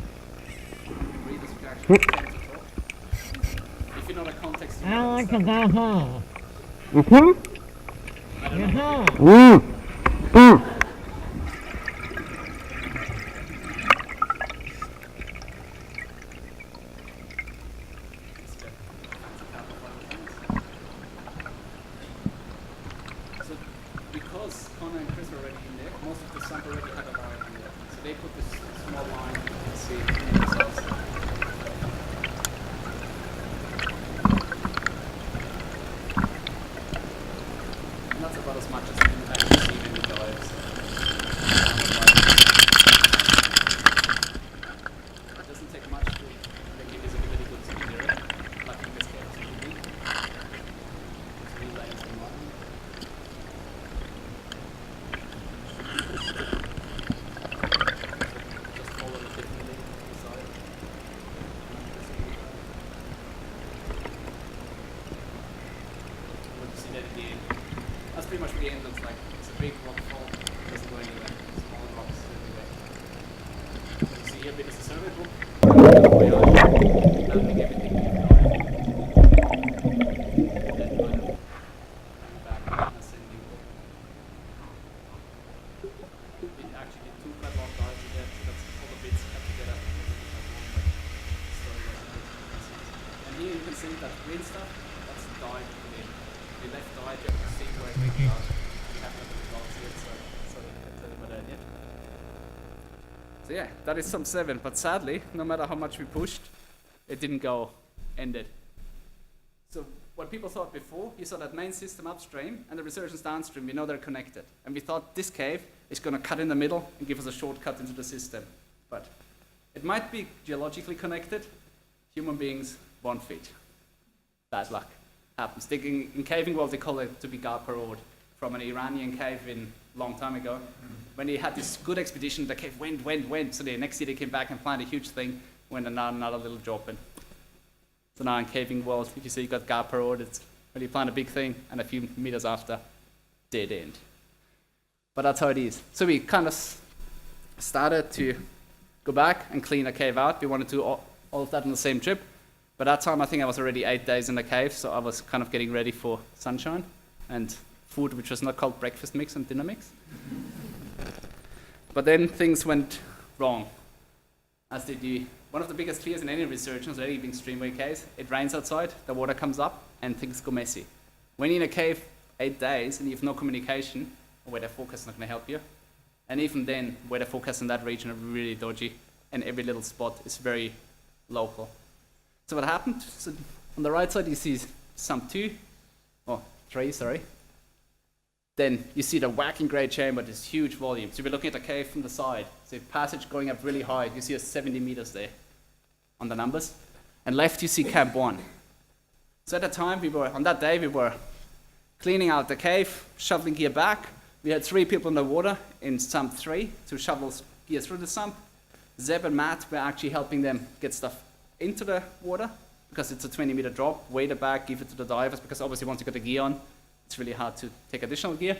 Speaker 2: Read this reaction to talk. If you know the context, you know the because Connor and Chris were already in there, here a bit as a survey book. Mapping everything we know. Then going back and ascending. We actually did 2 quite long dives again, so that's all the bits cut together. And here you can see that green stuff, that's the dive within. The left dive, you have to see where it comes out. You have to have the results here, so you can tell you about that yet. So yeah, that is sump 7, but sadly, no matter how much we pushed, it didn't go ended. So what people thought before, you saw that main system upstream and the resurgence downstream, we know they're connected. And we thought this cave is going to cut in the middle and give us a shortcut into the system. But it might be geologically connected. Human beings won't fit. Bad luck. Happens. In caving world, they call it to be Garparod, from an Iranian cave in long time ago. When they had this good expedition, the cave went. So the next year they came back and planned a huge thing, went another little drop in. So now in caving world, if you see you got Garparod, it's when you plan a big thing, and a few meters after, dead end. But that's how it is. So we kind of started to go back and clean the cave out. We wanted to do all of that on the same trip. But that time, I think I was already 8 days in the cave, so I was kind of getting ready for sunshine and food, which was not called breakfast mix and dinner mix. But then things went wrong, as they do. One of the biggest fears in any resurgence, or any big streamway caves, it rains outside, the water comes up, and things go messy. When you're in a cave 8 days and you have no communication, a weather forecast is not going to help you. And even then, weather forecasts in that region are really dodgy, and every little spot is very local. So what happened? So on the right side, you see sump 3, sorry. Then you see the whacking grey chamber, this huge volume. So we're looking at the cave from the side. So passage going up really high. You see a 70 meters there on the numbers. And left, you see camp 1. So at the time, on that day, we were cleaning out the cave, shoveling gear back. We had 3 people in the water in sump 3 to shovel gear through the sump. Zeb and Matt were actually helping them get stuff into the water, because it's a 20-meter drop, wade it back, give it to the divers, because obviously once you got the gear on, it's really hard to take additional gear.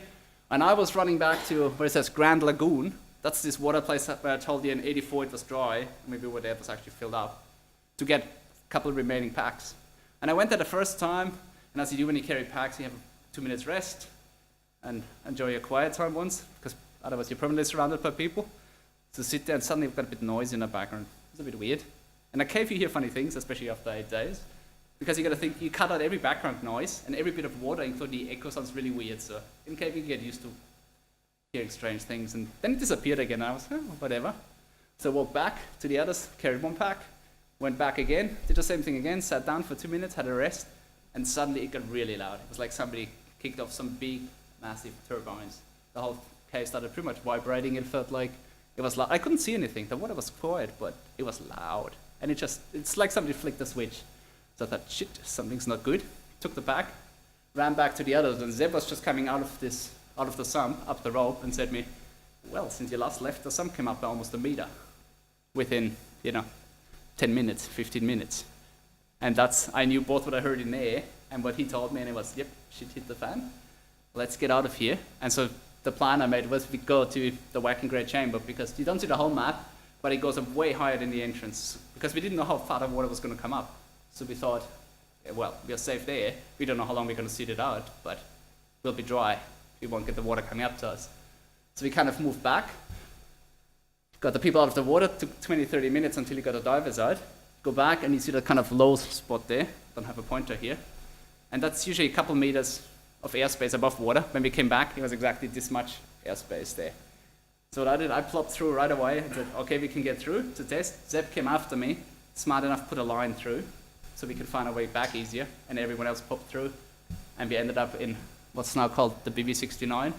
Speaker 2: And I was running back to where it says Grand Lagoon. That's this water place where I told you in '84 it was dry, maybe where it was actually filled up, to get a couple of remaining packs. And I went there the first time, and as you do when you carry packs, you have 2 minutes rest and enjoy your quiet time once, because otherwise you're permanently surrounded by people. So sit there and suddenly you've got a bit noisy in the background. It's a bit weird. In a cave you hear funny things, especially after 8 days, because you got to think, you cut out every background noise, and every bit of water, including the echo, sounds really weird. So in cave you get used to hearing strange things, and then it disappeared again. I was, whatever. So I walked back to the others, carried 1 pack, went back again, did the same thing again, sat down for 2 minutes, had a rest, and suddenly it got really loud. It was like somebody kicked off some big, massive turbines. The whole cave started pretty much vibrating. It felt like it was loud. I couldn't see anything. The water was quiet, but it was loud. And it's like somebody flicked a switch. So I thought, shit, something's not good. Took the pack, ran back to the others, and Zeb was just coming out of the sump, up the rope, and said to me, well, since you last left, the sump came up by almost a meter within, 10 minutes, 15 minutes. And I knew both what I heard in there and what he told me, and it was, yep, shit hit the fan. Let's get out of here. And so the plan I made was we go to the whacking grey chamber, because you don't see the whole map, but it goes up way higher than the entrance, because we didn't know how far the water was going to come up. So we thought, well, we're safe there. We don't know how long we're going to sit it out, but we'll be dry. We won't get the water coming up to us. So we kind of moved back, got the people out of the water, took 20, 30 minutes until you got the divers out. Go back and you see that kind of low spot there. Don't have a pointer here. And that's usually a couple meters of airspace above water. When we came back, it was exactly this much airspace there. So what I did, I plopped through right away and said, okay, we can get through to test. Zeb came after me, smart enough to put a line through so we could find our way back easier, and everyone else popped through. And we ended up in what's now called the BB69,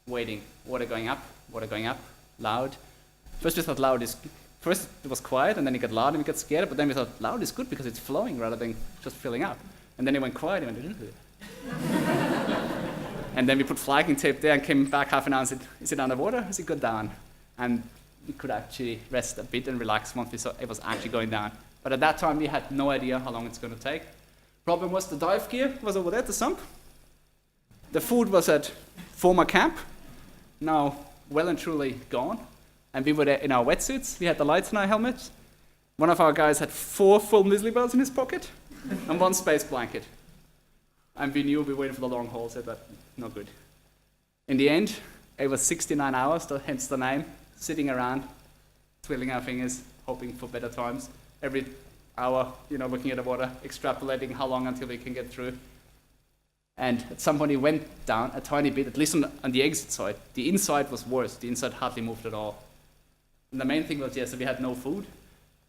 Speaker 2: waiting. Water going up, loud. First we thought first it was quiet, and then it got loud and we got scared, but then we thought loud is good because it's flowing rather than just filling up. And then it went quiet and went, and then we put flagging tape there and came back half an hour and said, is it underwater? Has it gone down? And we could actually rest a bit and relax once we saw it was actually going down. But at that time, we had no idea how long it's going to take. Problem was the dive gear was over there at the sump. The food was at former camp, now well and truly gone. And we were there in our wetsuits, we had the lights in our helmets. One of our guys had 4 full muesli bars in his pocket and 1 space blanket. And we knew we were waiting for the long haul, so that not good. In the end, it was 69 hours, hence the name, sitting around, twiddling our fingers, hoping for better times. Every hour, looking at the water, extrapolating how long until we can get through. And at some point it went down a tiny bit, at least on the exit side. The inside was worse. The inside hardly moved at all. And the main thing was, so we had no food,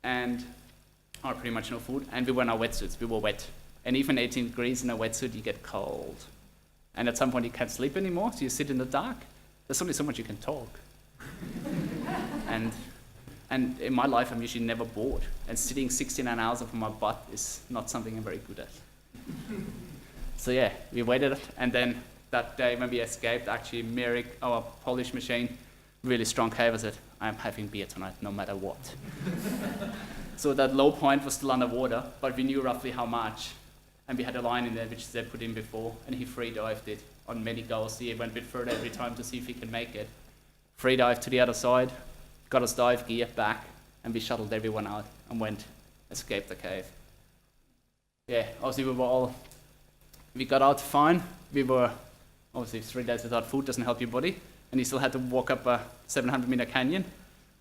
Speaker 2: or pretty much no food, and we were in our wetsuits. We were wet. And even 18 degrees in a wetsuit, you get cold. And at some point you can't sleep anymore, so you sit in the dark. There's only so much you can talk. And in my life, I'm usually never bored. And sitting 69 hours on my butt is not something I'm very good at. So yeah, we waited, and then that day when we escaped, actually Merrick, our Polish machine, really strong cave, said, I'm having beer tonight, no matter what. So that low point was still underwater, but we knew roughly how much. And we had a line in there which they put in before, and he free dived it on many goals. He went a bit further every time to see if he can make it. Free dive to the other side, got us dive gear back, and we shuttled everyone out and escaped the cave. Yeah, obviously we got out fine. We were, obviously 3 days without food doesn't help your body, and you still had to walk up a 700-meter canyon.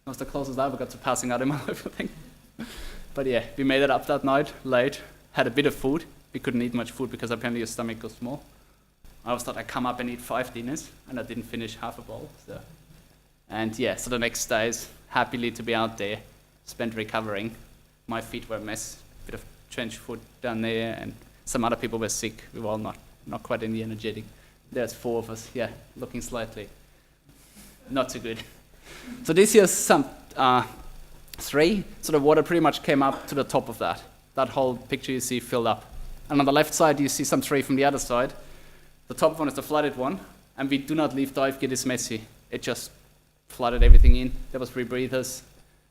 Speaker 2: That was the closest I ever got to passing out in my life, I think. But yeah, we made it up that night, late, had a bit of food. We couldn't eat much food because apparently your stomach goes small. I always thought I'd come up and eat 5 dinners, and I didn't finish half a bowl. So the next days, happily to be out there, spent recovering. My feet were a mess, a bit of trench foot down there, and some other people were sick. We were all not quite in the energetic. There's 4 of us, looking slightly not too good. So this year's some 3, so the water pretty much came up to the top of that. That whole picture you see filled up. And on the left side, you see some 3 from the other side. The top one is the flooded one, and we do not leave dive gear this messy. It just flooded everything in. There was rebreathers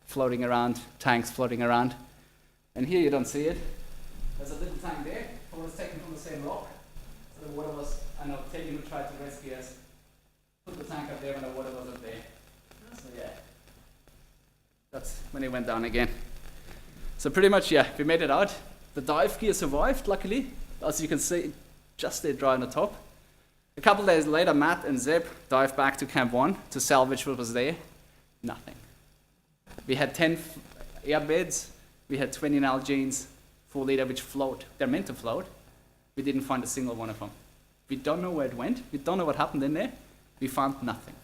Speaker 2: floating around, tanks floating around. And here you don't see it. There's a little tank there. It was taken from the same rock. So the water was, Teddy who tried to rescue us, put the tank up there when the water wasn't there. So that's when it went down again. So pretty much, we made it out. The dive gear survived, luckily. As you can see, just stayed dry on the top. A couple days later, Matt and Zeb dived back to Camp 1 to salvage what was there. Nothing. We had 10 air beds. We had 20 Nalgene's, 4 liter, which float. They're meant to float. We didn't find a single one of them. We don't know where it went. We don't know what happened in there. We found nothing.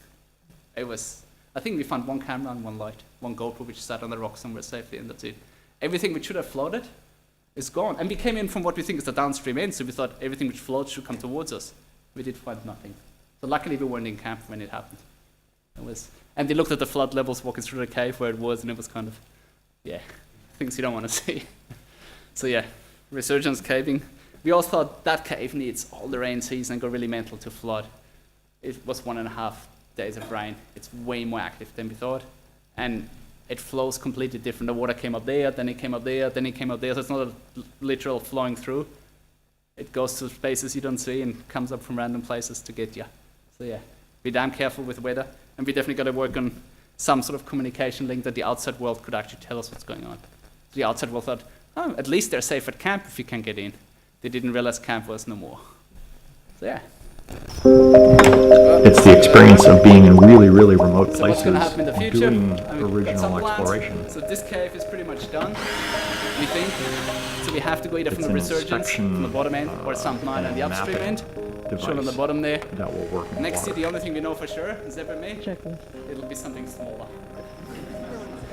Speaker 2: I think we found 1 camera and 1 light, 1 GoPro which sat on the rock somewhere safely, and that's it. Everything which should have floated is gone. And we came in from what we think is the downstream end, so we thought everything which floats should come towards us. We did find nothing. So luckily we weren't in camp when it happened. And they looked at the flood levels walking through the cave where it was, and it was kind of, things you don't want to see. So resurgence caving. We all thought that cave needs all the rain season and got really mental to flood. It was 1.5 days of rain. It's way more active than we thought. And it flows completely different. The water came up there, then it came up there, then it came up there. So it's not a literal flowing through. It goes to spaces you don't see and comes up from random places to get you. So be damn careful with weather. And we definitely got to work on some sort of communication link that the outside world could actually tell us what's going on. So the outside world thought, at least they're safe at camp if you can get in. They didn't realize camp was no more. So
Speaker 7: It's the experience of being in really, really remote places,
Speaker 2: what's going to happen in the future?
Speaker 7: doing original exploration.
Speaker 2: So this cave is pretty much done, we think. So we have to go either from the resurgence, from the bottom end, or sump 9 on the upstream end, shown on the bottom there.
Speaker 7: That will work in
Speaker 2: Next
Speaker 7: water.
Speaker 2: to the only thing we know for sure, Zeb and me, it'll be something smaller.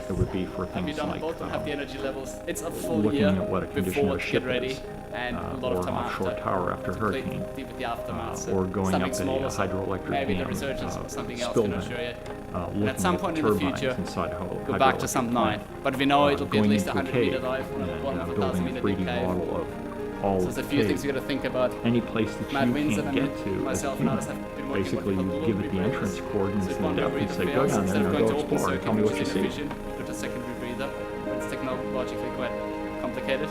Speaker 7: It would be for
Speaker 2: And we
Speaker 7: things
Speaker 2: don't
Speaker 7: like
Speaker 2: both don't have the energy levels. It's a full
Speaker 7: looking
Speaker 2: year
Speaker 7: at what a condition
Speaker 2: before
Speaker 7: of
Speaker 2: to
Speaker 7: ship
Speaker 2: get ready,
Speaker 7: is,
Speaker 2: and a lot
Speaker 7: or
Speaker 2: of
Speaker 7: an
Speaker 2: time
Speaker 7: offshore
Speaker 2: after.
Speaker 7: tower after hurricane,
Speaker 2: Complete with the aftermath. So
Speaker 7: or going
Speaker 2: something
Speaker 7: up
Speaker 2: smaller,
Speaker 7: a
Speaker 2: so
Speaker 7: hydroelectric
Speaker 2: maybe the
Speaker 7: dam,
Speaker 2: resurgence or something else
Speaker 7: spill
Speaker 2: can
Speaker 7: vent,
Speaker 2: show you.
Speaker 7: looking
Speaker 2: At some
Speaker 7: at
Speaker 2: point in the
Speaker 7: turbines
Speaker 2: future,
Speaker 7: inside
Speaker 2: go back to
Speaker 7: hydroelectric
Speaker 2: sump 9.
Speaker 7: plant,
Speaker 2: But we know it'll be at
Speaker 7: going
Speaker 2: least
Speaker 7: into a
Speaker 2: 100 meter
Speaker 7: cave
Speaker 2: dive from the
Speaker 7: and,
Speaker 2: bottom of a
Speaker 7: building
Speaker 2: 1,000
Speaker 7: a
Speaker 2: meter deep
Speaker 7: 3D
Speaker 2: cave.
Speaker 7: model of all
Speaker 2: So there's a
Speaker 7: the
Speaker 2: few
Speaker 7: cave.
Speaker 2: things you got to think about.
Speaker 7: Any place that
Speaker 2: Matt
Speaker 7: you
Speaker 2: Wins
Speaker 7: can't
Speaker 2: and
Speaker 7: get to as a
Speaker 2: myself and others
Speaker 7: human.
Speaker 2: have been working
Speaker 7: Basically,
Speaker 2: with
Speaker 7: you give it the entrance coordinates
Speaker 2: so if
Speaker 7: and
Speaker 2: one
Speaker 7: the depth and
Speaker 2: rebreather
Speaker 7: say, go
Speaker 2: fails,
Speaker 7: down
Speaker 2: instead
Speaker 7: there
Speaker 2: of
Speaker 7: and
Speaker 2: going
Speaker 7: go
Speaker 2: to open
Speaker 7: explore and
Speaker 2: circuit,
Speaker 7: tell me what
Speaker 2: which
Speaker 7: you
Speaker 2: is
Speaker 7: see.
Speaker 2: inefficient, put a second rebreather. It's technologically quite complicated.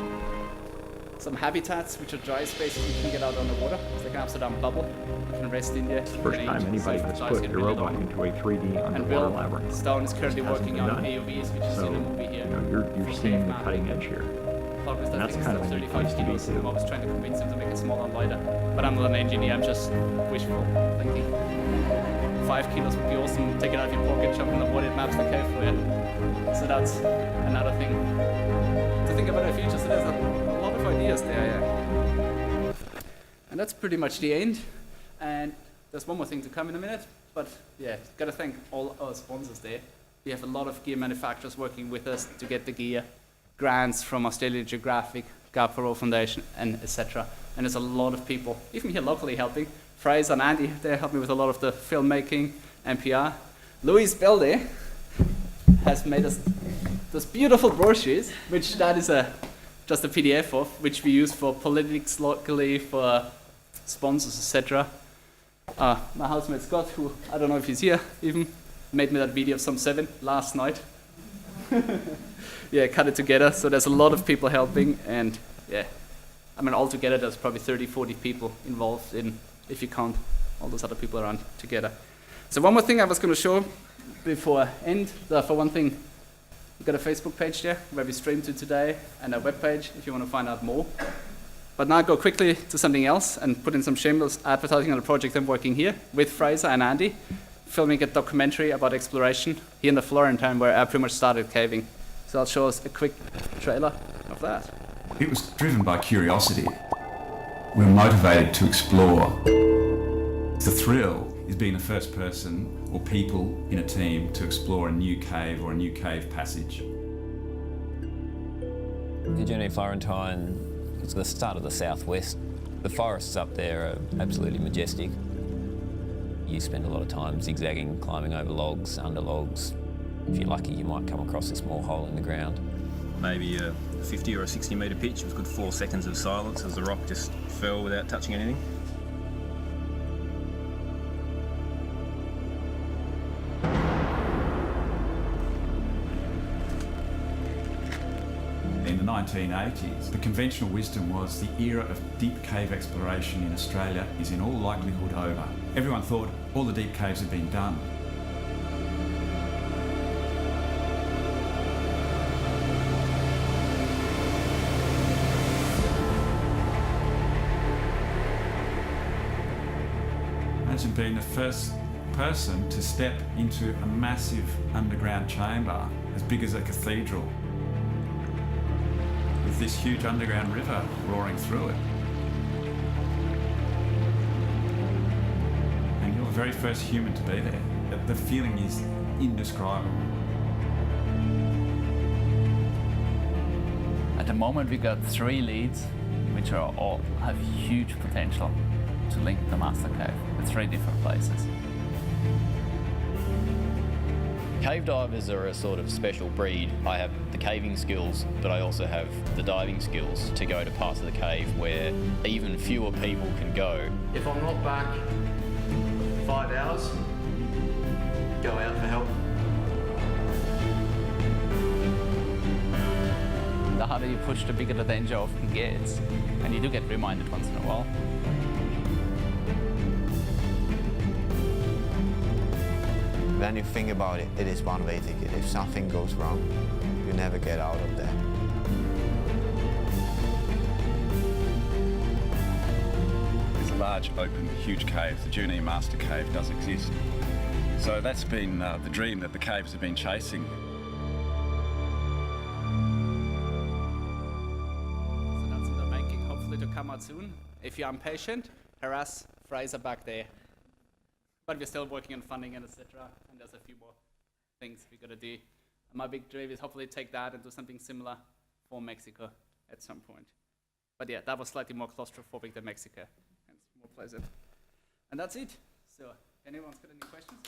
Speaker 2: some habitats, which are dry spaces you can get out on the water. It's like an Amsterdam bubble. You can rest in there.
Speaker 7: It's the first time anybody has put a robot into a 3D
Speaker 2: And
Speaker 7: underwater
Speaker 2: Bill
Speaker 7: labyrinth.
Speaker 2: Stone is currently
Speaker 7: Just hasn't
Speaker 2: working
Speaker 7: been
Speaker 2: on
Speaker 7: done.
Speaker 2: AUVs, which is
Speaker 7: So,
Speaker 2: in the movie here.
Speaker 7: you're
Speaker 2: for
Speaker 7: seeing
Speaker 2: cave
Speaker 7: the
Speaker 2: mapping.
Speaker 7: cutting edge here.
Speaker 2: Progress,
Speaker 7: And
Speaker 2: I
Speaker 7: that's
Speaker 2: think
Speaker 7: kind
Speaker 2: it's
Speaker 7: of a neat
Speaker 2: 35
Speaker 7: place to be,
Speaker 2: kilos, and
Speaker 7: too.
Speaker 2: I was trying to convince him to make it smaller and lighter. But I'm not an engineer, I'm just wishful thinking. 5 kilos would be awesome. Take it out of your pocket, jump in the water, it maps the cave for you. So that's another thing to think about in the future. So there's a lot of ideas there, yeah. And that's pretty much the end. And there's one more thing to come in a minute. But yeah, gotta thank all our sponsors there. We have a lot of gear manufacturers working with us to get the gear. Grants from Australian Geographic, GoPro Foundation, and etc. And there's a lot of people, even here locally, helping. Fraser and Andy, they help me with a lot of the filmmaking and PR. Louise Belde has made us those beautiful brochures, which that is just a PDF of, which we use for politics locally, for sponsors, etc. My housemate Scott, who I don't know if he's here, even made me that video of some 7 last night. Yeah, cut it together. So there's a lot of people helping, and yeah, I mean, altogether there's probably 30, 40 people involved in, if you count all those other people around together. So one more thing I was going to show before I end. For one thing, we've got a Facebook page there where we stream to today, and a webpage if you want to find out more. But now I'll go quickly to something else and put in some shameless advertising on a project I'm working here with Fraser and Andy, filming a documentary about exploration here in the Florentine, where I pretty much started caving. So I'll show us a quick trailer of that.
Speaker 8: It was driven by curiosity. We're motivated to explore. The thrill is being the first person or people in a team to explore a new cave or a new cave passage.
Speaker 9: The journey of Florentine is the start of the southwest. The forests up there are absolutely majestic. You spend a lot of time zigzagging, climbing over logs, under logs. If you're lucky, you might come across a small hole in the ground.
Speaker 10: Maybe a 50 or a 60 metre pitch. It was a good 4 seconds of silence as the rock just fell without touching anything.
Speaker 8: In the 1980s, the conventional wisdom was the era of deep cave exploration in Australia is in all likelihood over. Everyone thought all the deep caves had been done. Imagine being the first person to step into a massive underground chamber as big as a cathedral, with this huge underground river roaring through it. And you're the very first human to be there. The feeling is indescribable.
Speaker 11: At the moment we got 3 leads, which are all have huge potential to link the master cave at 3 different places.
Speaker 9: Cave divers are a sort of special breed. I have the caving skills, but I also have the diving skills to go to parts of the cave where even fewer people can go.
Speaker 12: If I'm not back 5 hours, go out for help.
Speaker 11: The harder you push, the bigger the danger often gets, and you do get reminded once in a while.
Speaker 13: When you think about it, it is one-way ticket. If something goes wrong, you never get out of there.
Speaker 8: This large, open, huge cave, the Junee Master Cave, does exist. So that's been the dream that the caves have been chasing.
Speaker 2: So that's in the making, hopefully to come out soon. If you're impatient, harass Fraser back there. But we're still working on funding and etc. And there's a few more things we gotta do. And my big dream is hopefully take that and do something similar for Mexico at some point. But yeah, that was slightly more claustrophobic than Mexico. And it's more pleasant. And that's it. So, anyone's got any questions?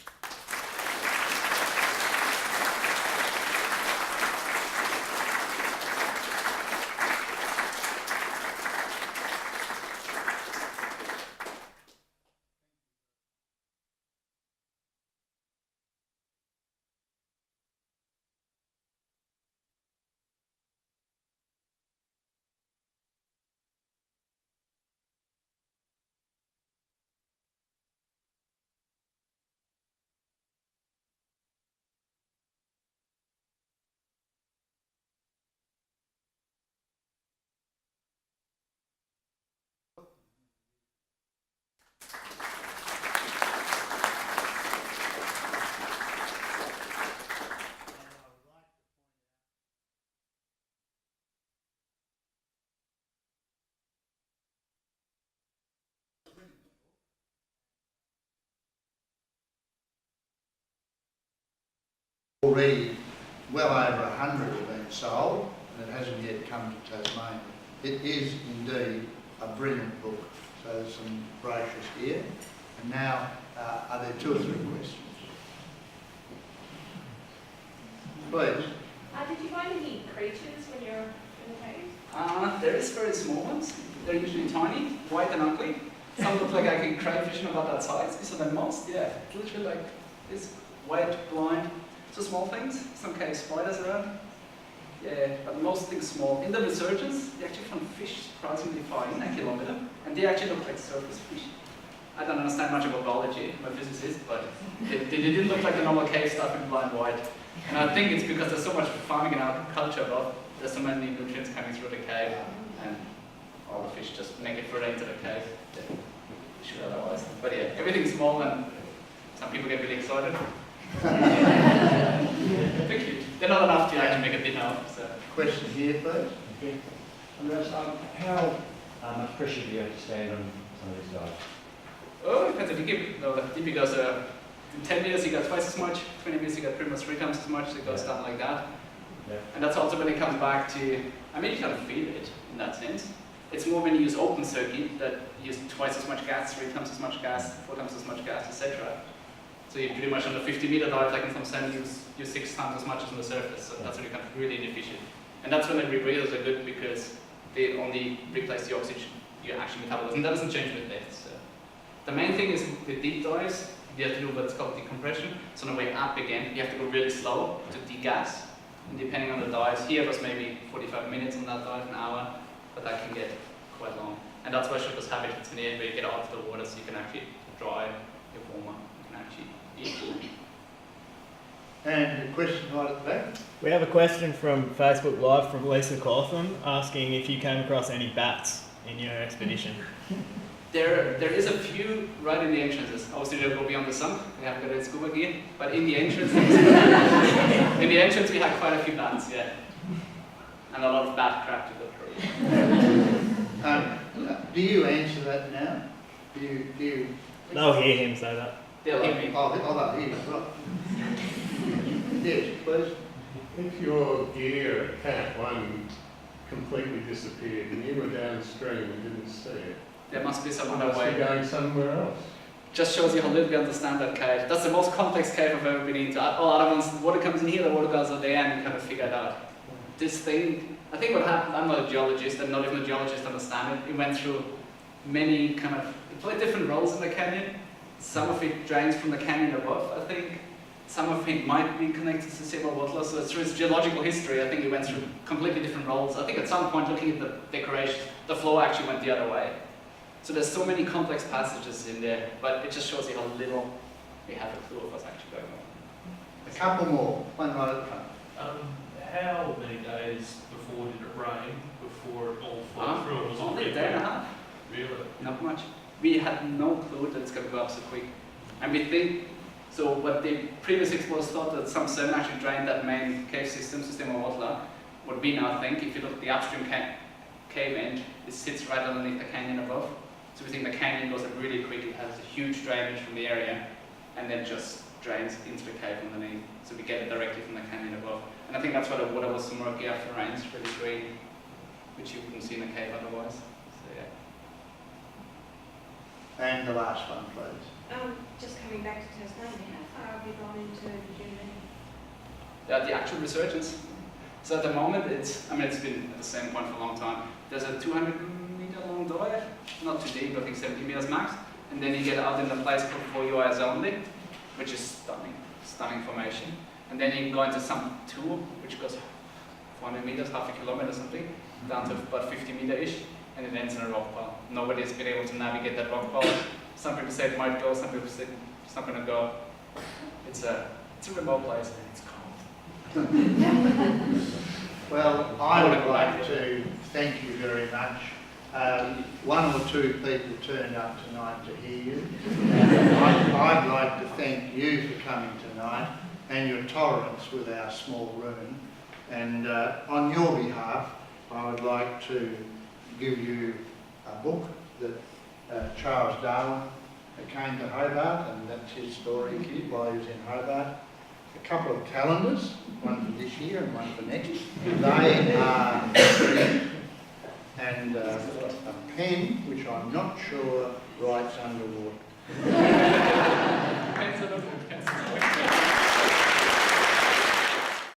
Speaker 1: Already well over 100 have been sold, and it hasn't yet come to Tasmania. It is indeed a brilliant book. So there's some brochures here. And now, are there 2 or 3 questions? Please.
Speaker 14: Did you find any creatures when you're in the cave?
Speaker 2: There is very small ones. They're usually tiny, white and ugly. Some look like a crayfish about that size. These are the most, yeah. Literally like this, white, blind. So small things. Some cave spiders around. Yeah, but most things small. In the resurgence, they actually found fish surprisingly far in, a kilometre, and they actually look like surface fish. I don't understand much about biology, I'm a physicist, but they didn't look like the normal cave stuff in blind white. And I think it's because there's so much farming and agriculture about, there's so many nutrients coming through the cave, and all the fish just make it further into the cave. Sure, otherwise. But yeah, everything's small and some people get really excited. They're cute. They're not enough to actually make a dinner of. So.
Speaker 1: Question here, please.
Speaker 15: Okay. Andreas, how much pressure do you have to stand on some of these guys?
Speaker 2: Oh, it depends if you keep. No, the DP goes, in 10 meters you got twice as much, 20 meters you got pretty much 3 times as much, so it goes down like that.
Speaker 15: Yeah.
Speaker 2: And that's also when it comes back to, I mean, you kind of feel it in that sense. It's more when you use open circuit that you use twice as much gas, 3 times as much gas, 4 times as much gas, etc. So you pretty much on a 50-meter dive, like in some sand, use 6 times as much as on the surface. So that's really kind of really inefficient. And that's when the rebreathers are good because they only replace the oxygen your actual metabolism. That doesn't change with death. So the main thing is with deep dives, you have to do what's called decompression. So on the way up again, you have to go really slow to degas. And depending on the dives, here was maybe 45 minutes on that dive, an hour, but that can get quite long. And that's why shippers have it. It's in the end where you get out of the water so you can actually dry your warmer. You can actually eat.
Speaker 1: And a question right at the back.
Speaker 16: We have a question from Facebook Live from Lisa Cawthon asking if you came across any bats in your expedition.
Speaker 2: There is a few right in the entrances. Obviously, they'll go beyond the sump. We have got a scuba gear, but in the entrance, we had quite a few bats, yeah, and a lot of bat crap to go through.
Speaker 1: Do you answer that now? Do you?
Speaker 16: They'll hear him say that.
Speaker 2: They'll hear me.
Speaker 1: Oh, they'll hear you. Right. Yes, please.
Speaker 17: If your gear at Camp 1 completely disappeared and you were downstream and didn't see it,
Speaker 2: there must be someone
Speaker 17: must
Speaker 2: away.
Speaker 17: be going somewhere else.
Speaker 2: Just shows you how little we understand that cave. That's the most complex cave I've ever been into. All other ones, water comes in here, the water goes out there, and you kind of figure it out. This thing, I think what happened, I'm not a geologist, and not even a geologist understand it. It went through many kind of, it played different roles in the canyon. Some of it drains from the canyon above, I think. Some of it might be connected to Sistema Huautla, so through its geological history, I think it went through completely different roles. I think at some point, looking at the decoration, the flow actually went the other way. So there's so many complex passages in there, but it just shows you how little we have a clue of what's actually going on.
Speaker 1: A couple more, one right at the front.
Speaker 18: How many days before did it rain before it all flowed through? It was
Speaker 2: only a day and a half.
Speaker 18: Really?
Speaker 2: Not much. We had no clue that it's going to go up so quick. And we think, so what the previous explorers thought that some sediment actually drained that main cave system, Sistema Huautla. What we now think, if you look at the upstream cave end, it sits right underneath the canyon above. So we think the canyon goes up really quickly, has a huge drainage from the area, and then just drains into the cave underneath. So we get it directly from the canyon above. And I think that's why the water was so murky after the rains, really green, which you wouldn't see in a cave otherwise. So yeah.
Speaker 1: And the last one, please.
Speaker 14: Just coming back to Tasmania, how far have you gone into Germany?
Speaker 2: The actual resurgence. So at the moment, it's been at the same point for a long time. There's a 200-meter long dive, not too deep, I think 70 meters max. And then you get out in the place called For Your Eyes Only, which is stunning formation. And then you can go into some tour, which goes 400 meters, half a kilometer or something, down to about 50-meter-ish, and it ends in a rock pile. Nobody's been able to navigate that rock pile. Some people say it might go, some people say it's not going to go. It's a remote place and it's cold.
Speaker 1: Well, I would like to thank you very much. 1 or 2 people turned up tonight to hear you. I'd like to thank you for coming tonight and your tolerance with our small room. And on your behalf, I would like to give you a book that Charles Darwin came to Hobart, and that's his story while he was in Hobart. a couple of calendars, one for this year and one for next. They are green, and a pen, which I'm not sure writes underwater.